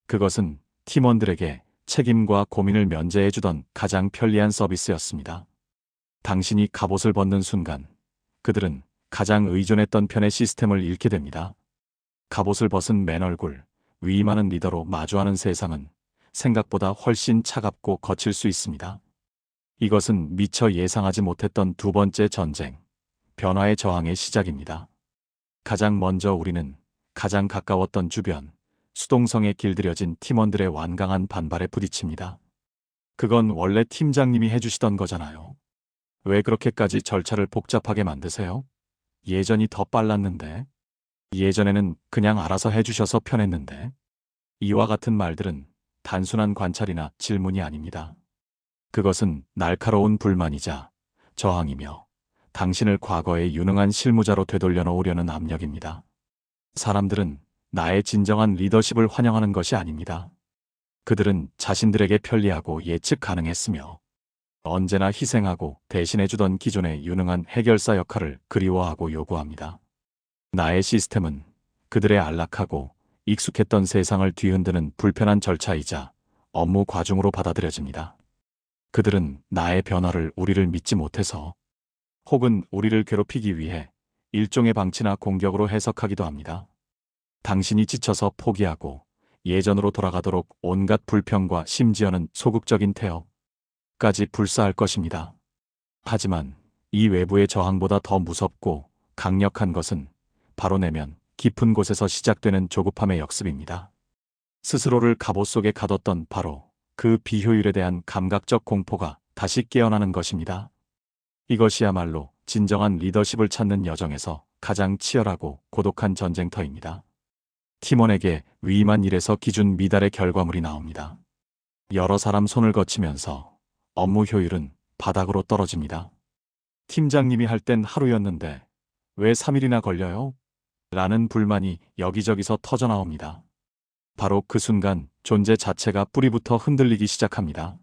그것은 팀원들에게 책임과 고민을 면제해주던 가장 편리한 서비스였습니다. 당신이 갑옷을 벗는 순간 그들은 가장 의존했던 편의 시스템을 잃게 됩니다. 갑옷을 벗은 맨 얼굴, 위임하는 리더로 마주하는 세상은 생각보다 훨씬 차갑고 거칠 수 있습니다. 이것은 미처 예상하지 못했던 두 번째 전쟁, 변화의 저항의 시작입니다. 가장 먼저 우리는 가장 가까웠던 주변, 수동성에 길들여진 팀원들의 완강한 반발에 부딪힙니다. 그건 원래 팀장님이 해주시던 거잖아요. 왜 그렇게까지 절차를 복잡하게 만드세요? 예전이 더 빨랐는데. 예전에는 그냥 알아서 해주셔서 편했는데. 이와 같은 말들은 단순한 관찰이나 질문이 아닙니다. 그것은 날카로운 불만이자 저항이며 당신을 과거의 유능한 실무자로 되돌려 놓으려는 압력입니다. 사람들은 나의 진정한 리더십을 환영하는 것이 아닙니다. 그들은 자신들에게 편리하고 예측 가능했으며 언제나 희생하고 대신해주던 기존의 유능한 해결사 역할을 그리워하고 요구합니다. 나의 시스템은 그들의 안락하고 익숙했던 세상을 뒤흔드는 불편한 절차이자 업무 과중으로 받아들여집니다. 그들은 나의 변화를 우리를 믿지 못해서 혹은 우리를 괴롭히기 위해 일종의 방치나 공격으로 해석하기도 합니다. 당신이 지쳐서 포기하고 예전으로 돌아가도록 온갖 불평과 심지어는 소극적인 태도까지 불사할 것입니다. 하지만 이 외부의 저항보다 더 무섭고 강력한 것은 바로 내면 깊은 곳에서 시작되는 조급함의 역습입니다. 스스로를 갑옷 속에 가뒀던 바로 그 비효율에 대한 감각적 공포가 다시 깨어나는 것입니다. 이것이야말로 진정한 리더십을 찾는 여정에서 가장 치열하고 고독한 전쟁터입니다. 팀원에게 위임한 일에서 기준 미달의 결과물이 나옵니다. 여러 사람 손을 거치면서 업무 효율은 바닥으로 떨어집니다. 팀장님이 할 땐 하루였는데 왜 3일이나 걸려요? 라는 불만이 여기저기서 터져나옵니다. 바로 그 순간 존재 자체가 뿌리부터 흔들리기 시작합니다.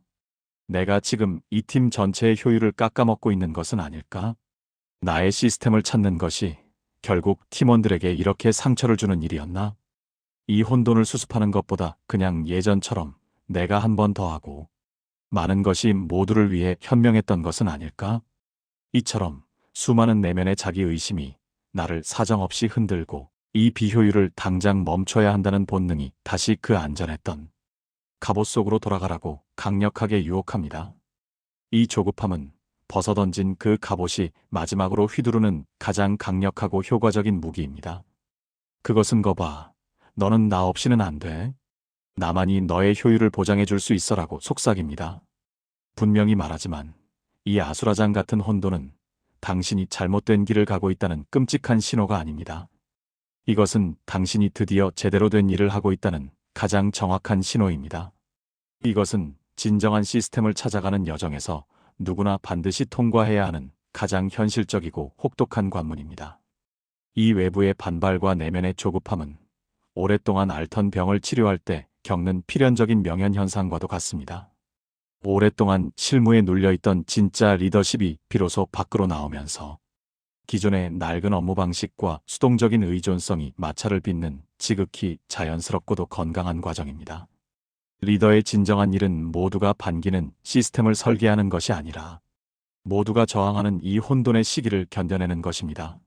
내가 지금 이 팀 전체의 효율을 깎아먹고 있는 것은 아닐까? 나의 시스템을 찾는 것이 결국 팀원들에게 이렇게 상처를 주는 일이었나? 이 혼돈을 수습하는 것보다 그냥 예전처럼 내가 한 번 더 하고 많은 것이 모두를 위해 현명했던 것은 아닐까? 이처럼 수많은 내면의 자기의심이 나를 사정없이 흔들고 이 비효율을 당장 멈춰야 한다는 본능이 다시 그 안전했던 갑옷 속으로 돌아가라고 강력하게 유혹합니다. 이 조급함은 벗어던진 그 갑옷이 마지막으로 휘두르는 가장 강력하고 효과적인 무기입니다. 그것은 거봐. 너는 나 없이는 안 돼. 나만이 너의 효율을 보장해 줄 수 있어라고 속삭입니다. 분명히 말하지만 이 아수라장 같은 혼돈은 당신이 잘못된 길을 가고 있다는 끔찍한 신호가 아닙니다. 이것은 당신이 드디어 제대로 된 일을 하고 있다는 가장 정확한 신호입니다. 이것은 진정한 시스템을 찾아가는 여정에서 누구나 반드시 통과해야 하는 가장 현실적이고 혹독한 관문입니다. 이 외부의 반발과 내면의 조급함은 오랫동안 앓던 병을 치료할 때 겪는 필연적인 명현현상과도 같습니다. 오랫동안 실무에 눌려있던 진짜 리더십이 비로소 밖으로 나오면서 기존의 낡은 업무 방식과 수동적인 의존성이 마찰을 빚는 지극히 자연스럽고도 건강한 과정입니다. 리더의 진정한 일은 모두가 반기는 시스템을 설계하는 것이 아니라 모두가 저항하는 이 혼돈의 시기를 견뎌내는 것입니다.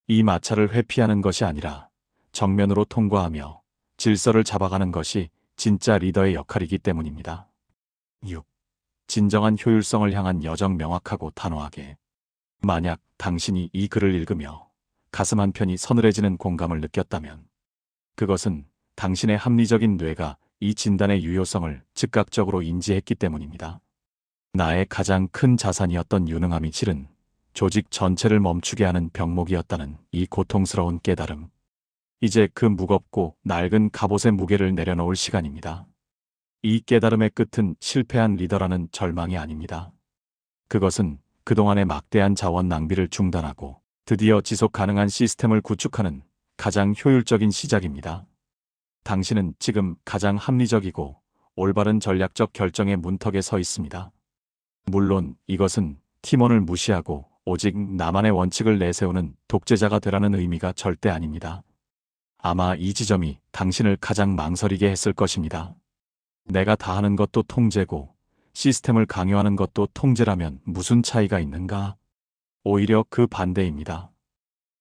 이 마찰을 회피하는 것이 아니라 정면으로 통과하며 질서를 잡아가는 것이 진짜 리더의 역할이기 때문입니다. 6. 진정한 효율성을 향한 여정 명확하고 단호하게. 만약 당신이 이 글을 읽으며 가슴 한편이 서늘해지는 공감을 느꼈다면 그것은 당신의 합리적인 뇌가 이 진단의 유효성을 즉각적으로 인지했기 때문입니다. 나의 가장 큰 자산이었던 유능함이 실은 조직 전체를 멈추게 하는 병목이었다는 이 고통스러운 깨달음. 이제 그 무겁고 낡은 갑옷의 무게를 내려놓을 시간입니다. 이 깨달음의 끝은 실패한 리더라는 절망이 아닙니다. 그것은 그동안의 막대한 자원 낭비를 중단하고 드디어 지속 가능한 시스템을 구축하는 가장 효율적인 시작입니다. 당신은 지금 가장 합리적이고 올바른 전략적 결정의 문턱에 서 있습니다. 물론 이것은 팀원을 무시하고 오직 나만의 원칙을 내세우는 독재자가 되라는 의미가 절대 아닙니다. 아마 이 지점이 당신을 가장 망설이게 했을 것입니다. 내가 다 하는 것도 통제고 시스템을 강요하는 것도 통제라면 무슨 차이가 있는가? 오히려 그 반대입니다.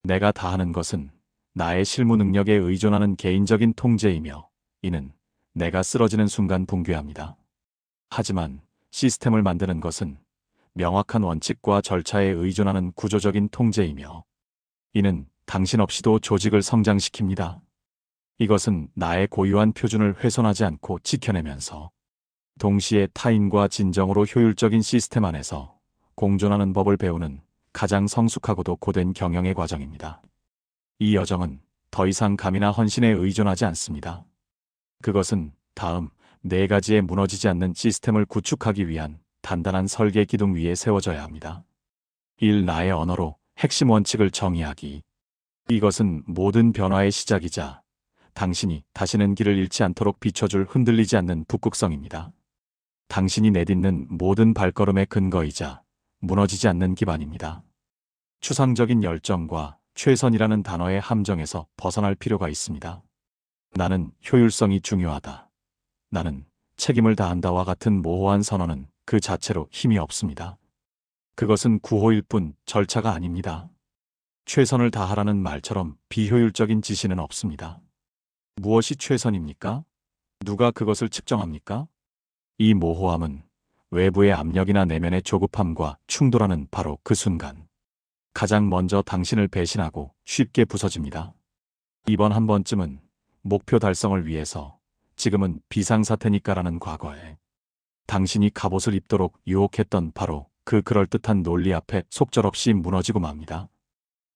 내가 다 하는 것은 나의 실무 능력에 의존하는 개인적인 통제이며 이는 내가 쓰러지는 순간 붕괴합니다. 하지만 시스템을 만드는 것은 명확한 원칙과 절차에 의존하는 구조적인 통제이며 이는 당신 없이도 조직을 성장시킵니다. 이것은 나의 고유한 표준을 훼손하지 않고 지켜내면서 동시에 타인과 진정으로 효율적인 시스템 안에서 공존하는 법을 배우는 가장 성숙하고도 고된 경영의 과정입니다. 이 여정은 더 이상 감이나 헌신에 의존하지 않습니다. 그것은 다음 4가지의 무너지지 않는 시스템을 구축하기 위한 단단한 설계 기둥 위에 세워져야 합니다. 1. 나의 언어로 핵심 원칙을 정의하기. 이것은 모든 변화의 시작이자 당신이 다시는 길을 잃지 않도록 비춰줄 흔들리지 않는 북극성입니다. 당신이 내딛는 모든 발걸음의 근거이자 무너지지 않는 기반입니다. 추상적인 열정과 최선이라는 단어의 함정에서 벗어날 필요가 있습니다. 나는 효율성이 중요하다. 나는 책임을 다한다와 같은 모호한 선언은 그 자체로 힘이 없습니다. 그것은 구호일 뿐 절차가 아닙니다. 최선을 다하라는 말처럼 비효율적인 지시는 없습니다. 무엇이 최선입니까? 누가 그것을 측정합니까? 이 모호함은 외부의 압력이나 내면의 조급함과 충돌하는 바로 그 순간 가장 먼저 당신을 배신하고 쉽게 부서집니다. 이번 한 번쯤은 목표 달성을 위해서 지금은 비상사태니까라는 과거에 당신이 갑옷을 입도록 유혹했던 바로 그 그럴듯한 논리 앞에 속절없이 무너지고 맙니다.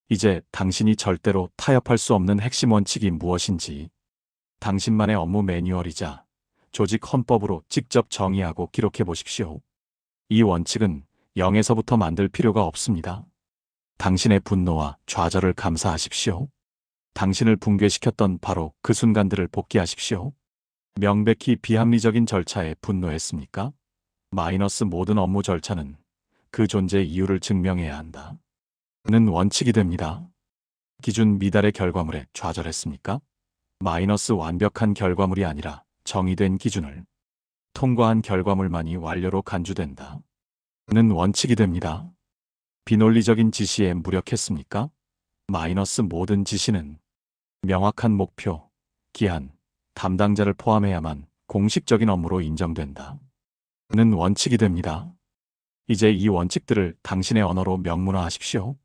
이제 당신이 절대로 타협할 수 없는 핵심 원칙이 무엇인지 당신만의 업무 매뉴얼이자 조직 헌법으로 직접 정의하고 기록해 보십시오. 이 원칙은 0에서부터 만들 필요가 없습니다. 당신의 분노와 좌절을 감사하십시오. 당신을 붕괴시켰던 바로 그 순간들을 복귀하십시오. 명백히 비합리적인 절차에 분노했습니까? 마이너스 모든 업무 절차는 그 존재의 이유를 증명해야 한다. 는 원칙이 됩니다. 기준 미달의 결과물에 좌절했습니까? 마이너스 완벽한 결과물이 아니라 정의된 기준을 통과한 결과물만이 완료로 간주된다. 는 원칙이 됩니다. 비논리적인 지시에 무력했습니까? 마이너스 모든 지시는 명확한 목표, 기한, 담당자를 포함해야만 공식적인 업무로 인정된다. 는 원칙이 됩니다. 이제 이 원칙들을 당신의 언어로 명문화하십시오.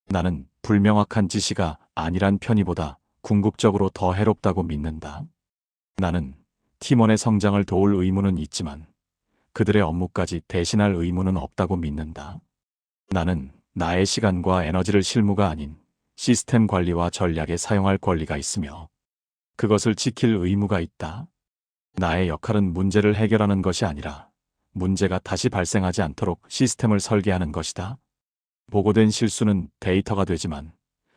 나는 불명확한 지시가 아니란 편의보다 궁극적으로 더 해롭다고 믿는다. 나는 팀원의 성장을 도울 의무는 있지만 그들의 업무까지 대신할 의무는 없다고 믿는다. 나는 나의 시간과 에너지를 실무가 아닌 시스템 관리와 전략에 사용할 권리가 있으며 그것을 지킬 의무가 있다. 나의 역할은 문제를 해결하는 것이 아니라 문제가 다시 발생하지 않도록 시스템을 설계하는 것이다. 보고된 실수는 데이터가 되지만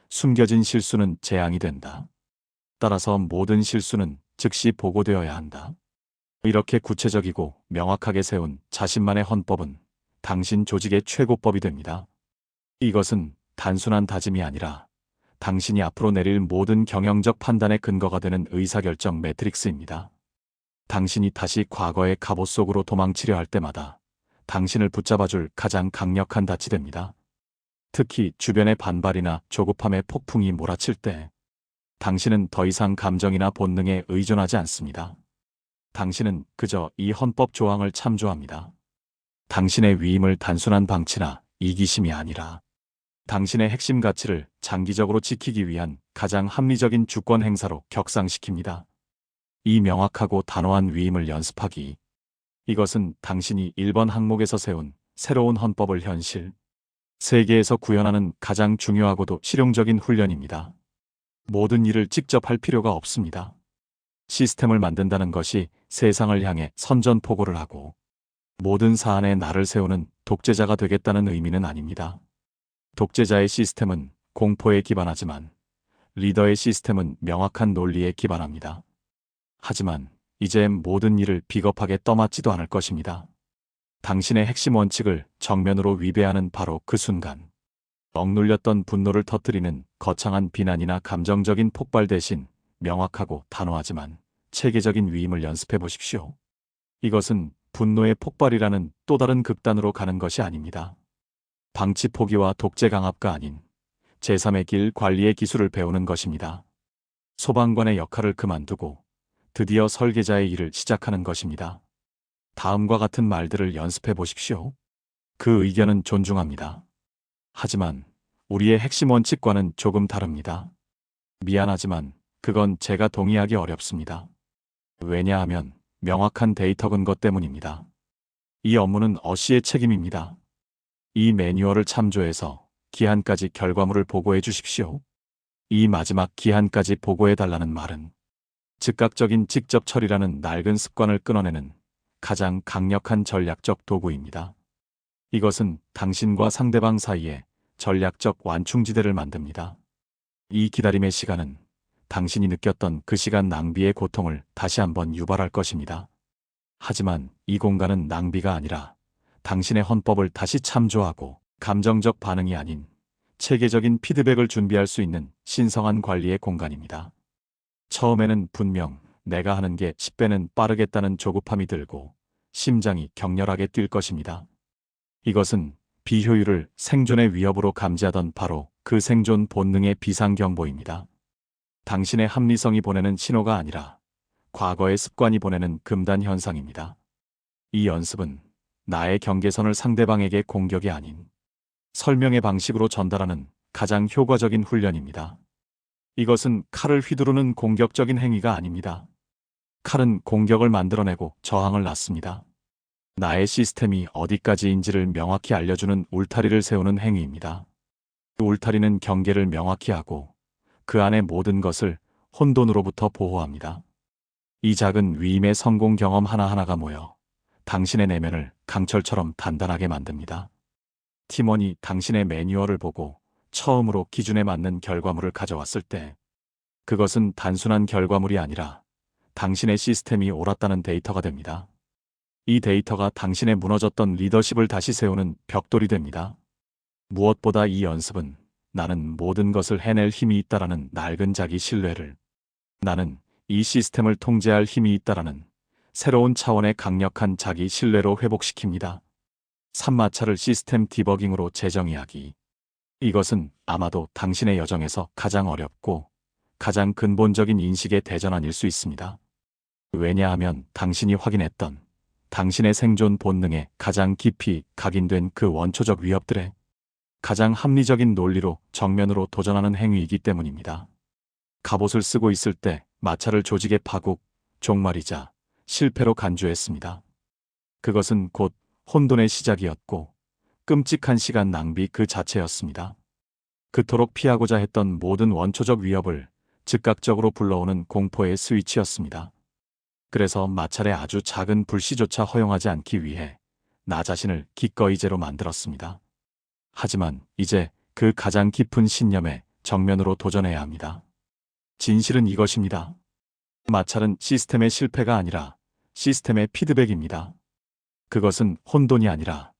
숨겨진 실수는 재앙이 된다. 따라서 모든 실수는 즉시 보고되어야 한다. 이렇게 구체적이고 명확하게 세운 자신만의 헌법은 당신 조직의 최고법이 됩니다. 이것은 단순한 다짐이 아니라 당신이 앞으로 내릴 모든 경영적 판단의 근거가 되는 의사결정 매트릭스입니다. 당신이 다시 과거의 갑옷 속으로 도망치려 할 때마다 당신을 붙잡아줄 가장 강력한 닻이 됩니다. 특히 주변의 반발이나 조급함의 폭풍이 몰아칠 때 당신은 더 이상 감정이나 본능에 의존하지 않습니다. 당신은 그저 이 헌법 조항을 참조합니다. 당신의 위임을 단순한 방치나 이기심이 아니라 당신의 핵심 가치를 장기적으로 지키기 위한 가장 합리적인 주권 행사로 격상시킵니다. 이 명확하고 단호한 위임을 연습하기. 이것은 당신이 1번 항목에서 세운 새로운 헌법을 현실 세계에서 구현하는 가장 중요하고도 실용적인 훈련입니다. 모든 일을 직접 할 필요가 없습니다. 시스템을 만든다는 것이 세상을 향해 선전포고를 하고 모든 사안에 나를 세우는 독재자가 되겠다는 의미는 아닙니다. 독재자의 시스템은 공포에 기반하지만 리더의 시스템은 명확한 논리에 기반합니다. 하지만 이제 모든 일을 비겁하게 떠맡지도 않을 것입니다. 당신의 핵심 원칙을 정면으로 위배하는 바로 그 순간 억눌렸던 분노를 터뜨리는 거창한 비난이나 감정적인 폭발 대신 명확하고 단호하지만 체계적인 위임을 연습해 보십시오. 이것은 분노의 폭발이라는 또 다른 극단으로 가는 것이 아닙니다. 방치 포기와 독재 강압가 아닌 제3의 길 관리의 기술을 배우는 것입니다. 소방관의 역할을 그만두고 드디어 설계자의 일을 시작하는 것입니다. 다음과 같은 말들을 연습해 보십시오. 그 의견은 존중합니다. 하지만 우리의 핵심 원칙과는 조금 다릅니다. 미안하지만 그건 제가 동의하기 어렵습니다. 왜냐하면 명확한 데이터 근거 때문입니다. 이 업무는 어시의 책임입니다. 이 매뉴얼을 참조해서 기한까지 결과물을 보고해 주십시오. 이 마지막 기한까지 보고해 달라는 말은 즉각적인 직접 처리라는 낡은 습관을 끊어내는 가장 강력한 전략적 도구입니다. 이것은 당신과 상대방 사이에 전략적 완충지대를 만듭니다. 이 기다림의 시간은 당신이 느꼈던 그 시간 낭비의 고통을 다시 한번 유발할 것입니다. 하지만 이 공간은 낭비가 아니라 당신의 헌법을 다시 참조하고 감정적 반응이 아닌 체계적인 피드백을 준비할 수 있는 신성한 관리의 공간입니다. 처음에는 분명 내가 하는 게 10배는 빠르겠다는 조급함이 들고 심장이 격렬하게 뛸 것입니다. 이것은 비효율을 생존의 위협으로 감지하던 바로 그 생존 본능의 비상경보입니다. 당신의 합리성이 보내는 신호가 아니라 과거의 습관이 보내는 금단 현상입니다. 이 연습은 나의 경계선을 상대방에게 공격이 아닌 설명의 방식으로 전달하는 가장 효과적인 훈련입니다. 이것은 칼을 휘두르는 공격적인 행위가 아닙니다. 칼은 공격을 만들어내고 저항을 낳습니다. 나의 시스템이 어디까지인지를 명확히 알려주는 울타리를 세우는 행위입니다. 그 울타리는 경계를 명확히 하고 그 안의 모든 것을 혼돈으로부터 보호합니다. 이 작은 위임의 성공 경험 하나하나가 모여 당신의 내면을 강철처럼 단단하게 만듭니다. 팀원이 당신의 매뉴얼을 보고 처음으로 기준에 맞는 결과물을 가져왔을 때 그것은 단순한 결과물이 아니라 당신의 시스템이 옳았다는 데이터가 됩니다. 이 데이터가 당신의 무너졌던 리더십을 다시 세우는 벽돌이 됩니다. 무엇보다 이 연습은 나는 모든 것을 해낼 힘이 있다라는 낡은 자기 신뢰를, 나는 이 시스템을 통제할 힘이 있다라는 새로운 차원의 강력한 자기 신뢰로 회복시킵니다. 산마차를 시스템 디버깅으로 재정의하기. 이것은 아마도 당신의 여정에서 가장 어렵고 가장 근본적인 인식의 대전환일 수 있습니다. 왜냐하면 당신이 확인했던 당신의 생존 본능에 가장 깊이 각인된 그 원초적 위협들에 가장 합리적인 논리로 정면으로 도전하는 행위이기 때문입니다. 갑옷을 쓰고 있을 때 마차를 조직의 파국, 종말이자 실패로 간주했습니다. 그것은 곧 혼돈의 시작이었고 끔찍한 시간 낭비 그 자체였습니다. 그토록 피하고자 했던 모든 원초적 위협을 즉각적으로 불러오는 공포의 스위치였습니다. 그래서 마찰의 아주 작은 불씨조차 허용하지 않기 위해 나 자신을 기꺼이 죄로 만들었습니다. 하지만 이제 그 가장 깊은 신념에 정면으로 도전해야 합니다. 진실은 이것입니다. 마찰은 시스템의 실패가 아니라 시스템의 피드백입니다. 그것은 혼돈이 아니라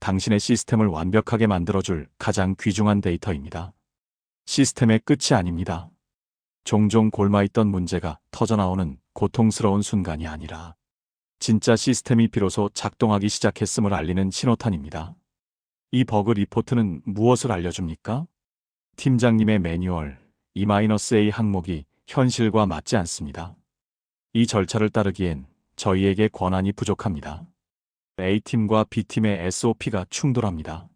당신의 시스템을 완벽하게 만들어줄 가장 귀중한 데이터입니다. 시스템의 끝이 아닙니다. 종종 골마있던 문제가 터져나오는 고통스러운 순간이 아니라 진짜 시스템이 비로소 작동하기 시작했음을 알리는 신호탄입니다. 이 버그 리포트는 무엇을 알려줍니까? 팀장님의 매뉴얼 E-A 항목이 현실과 맞지 않습니다. 이 절차를 따르기엔 저희에게 권한이 부족합니다. A팀과 B팀의 SOP가 충돌합니다.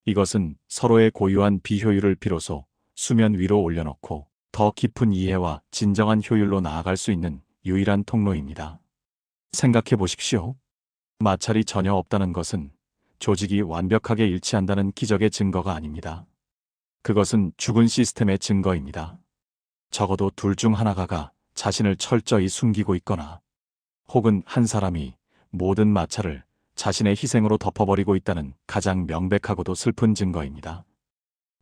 이것은 서로의 고유한 비효율을 비로소 수면 위로 올려놓고 더 깊은 이해와 진정한 효율로 나아갈 수 있는 유일한 통로입니다. 생각해 보십시오. 마찰이 전혀 없다는 것은 조직이 완벽하게 일치한다는 기적의 증거가 아닙니다. 그것은 죽은 시스템의 증거입니다. 적어도 둘 중 하나가 자신을 철저히 숨기고 있거나 혹은 한 사람이 모든 마찰을 자신의 희생으로 덮어버리고 있다는 가장 명백하고도 슬픈 증거입니다.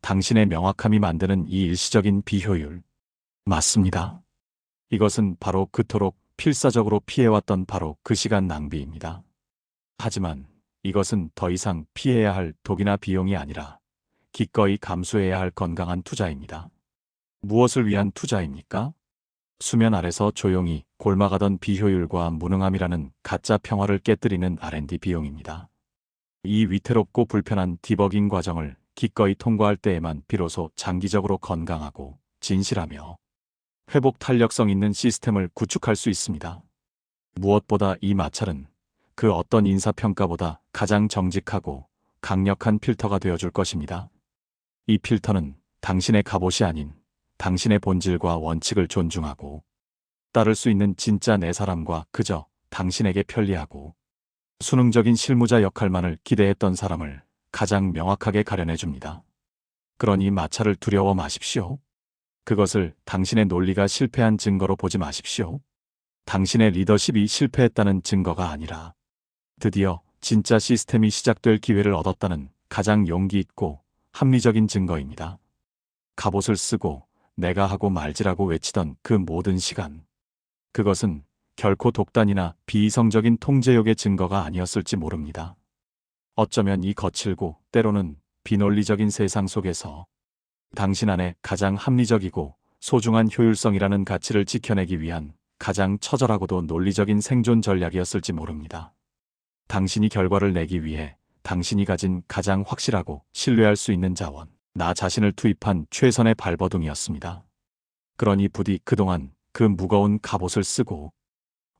당신의 명확함이 만드는 이 일시적인 비효율. 맞습니다. 이것은 바로 그토록 필사적으로 피해왔던 바로 그 시간 낭비입니다. 하지만 이것은 더 이상 피해야 할 독이나 비용이 아니라 기꺼이 감수해야 할 건강한 투자입니다. 무엇을 위한 투자입니까? 수면 아래서 조용히 골마가던 비효율과 무능함이라는 가짜 평화를 깨뜨리는 R&D 비용입니다. 이 위태롭고 불편한 디버깅 과정을 기꺼이 통과할 때에만 비로소 장기적으로 건강하고 진실하며 회복 탄력성 있는 시스템을 구축할 수 있습니다. 무엇보다 이 마찰은 그 어떤 인사평가보다 가장 정직하고 강력한 필터가 되어줄 것입니다. 이 필터는 당신의 갑옷이 아닌 당신의 본질과 원칙을 존중하고 따를 수 있는 진짜 내 사람과 그저 당신에게 편리하고 수능적인 실무자 역할만을 기대했던 사람을 가장 명확하게 가려내줍니다. 그러니 마찰을 두려워 마십시오. 그것을 당신의 논리가 실패한 증거로 보지 마십시오. 당신의 리더십이 실패했다는 증거가 아니라 드디어 진짜 시스템이 시작될 기회를 얻었다는 가장 용기 있고 합리적인 증거입니다. 갑옷을 쓰고 내가 하고 말지라고 외치던 그 모든 시간. 그것은 결코 독단이나 비이성적인 통제욕의 증거가 아니었을지 모릅니다. 어쩌면 이 거칠고 때로는 비논리적인 세상 속에서 당신 안에 가장 합리적이고 소중한 효율성이라는 가치를 지켜내기 위한 가장 처절하고도 논리적인 생존 전략이었을지 모릅니다. 당신이 결과를 내기 위해 당신이 가진 가장 확실하고 신뢰할 수 있는 자원, 나 자신을 투입한 최선의 발버둥이었습니다. 그러니 부디 그동안 그 무거운 갑옷을 쓰고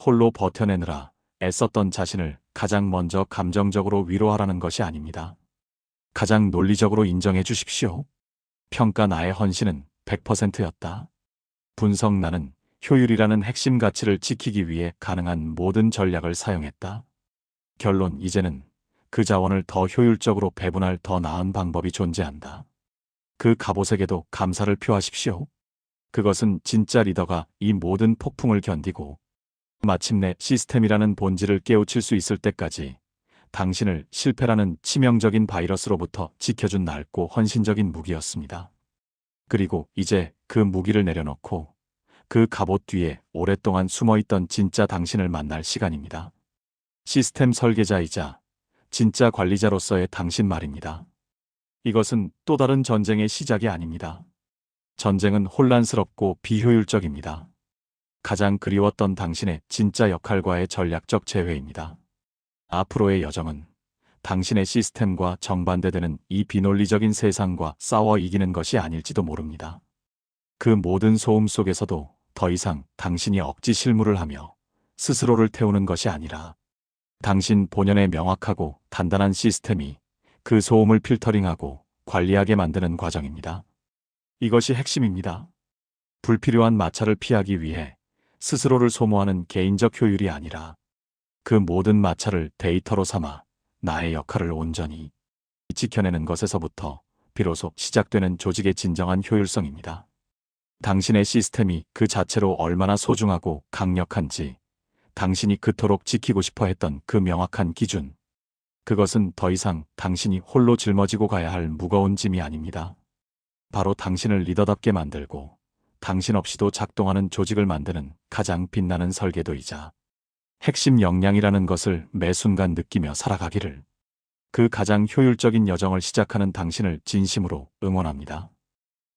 홀로 버텨내느라 애썼던 자신을 가장 먼저 감정적으로 위로하라는 것이 아닙니다. 가장 논리적으로 인정해 주십시오. 평가 나의 헌신은 100%였다. 분석 나는 효율이라는 핵심 가치를 지키기 위해 가능한 모든 전략을 사용했다. 결론 이제는 그 자원을 더 효율적으로 배분할 더 나은 방법이 존재한다. 그 갑옷에게도 감사를 표하십시오. 그것은 진짜 리더가 이 모든 폭풍을 견디고 마침내 시스템이라는 본질을 깨우칠 수 있을 때까지 당신을 실패라는 치명적인 바이러스로부터 지켜준 낡고 헌신적인 무기였습니다. 그리고 이제 그 무기를 내려놓고 그 갑옷 뒤에 오랫동안 숨어있던 진짜 당신을 만날 시간입니다. 시스템 설계자이자 진짜 관리자로서의 당신 말입니다. 이것은 또 다른 전쟁의 시작이 아닙니다. 전쟁은 혼란스럽고 비효율적입니다. 가장 그리웠던 당신의 진짜 역할과의 전략적 재회입니다. 앞으로의 여정은 당신의 시스템과 정반대되는 이 비논리적인 세상과 싸워 이기는 것이 아닐지도 모릅니다. 그 모든 소음 속에서도 더 이상 당신이 억지 실무를 하며 스스로를 태우는 것이 아니라 당신 본연의 명확하고 단단한 시스템이 그 소음을 필터링하고 관리하게 만드는 과정입니다. 이것이 핵심입니다. 불필요한 마찰을 피하기 위해 스스로를 소모하는 개인적 효율이 아니라 그 모든 마찰을 데이터로 삼아 나의 역할을 온전히 지켜내는 것에서부터 비로소 시작되는 조직의 진정한 효율성입니다. 당신의 시스템이 그 자체로 얼마나 소중하고 강력한지, 당신이 그토록 지키고 싶어 했던 그 명확한 기준. 그것은 더 이상 당신이 홀로 짊어지고 가야 할 무거운 짐이 아닙니다. 바로 당신을 리더답게 만들고 당신 없이도 작동하는 조직을 만드는 가장 빛나는 설계도이자 핵심 역량이라는 것을 매 순간 느끼며 살아가기를. 그 가장 효율적인 여정을 시작하는 당신을 진심으로 응원합니다.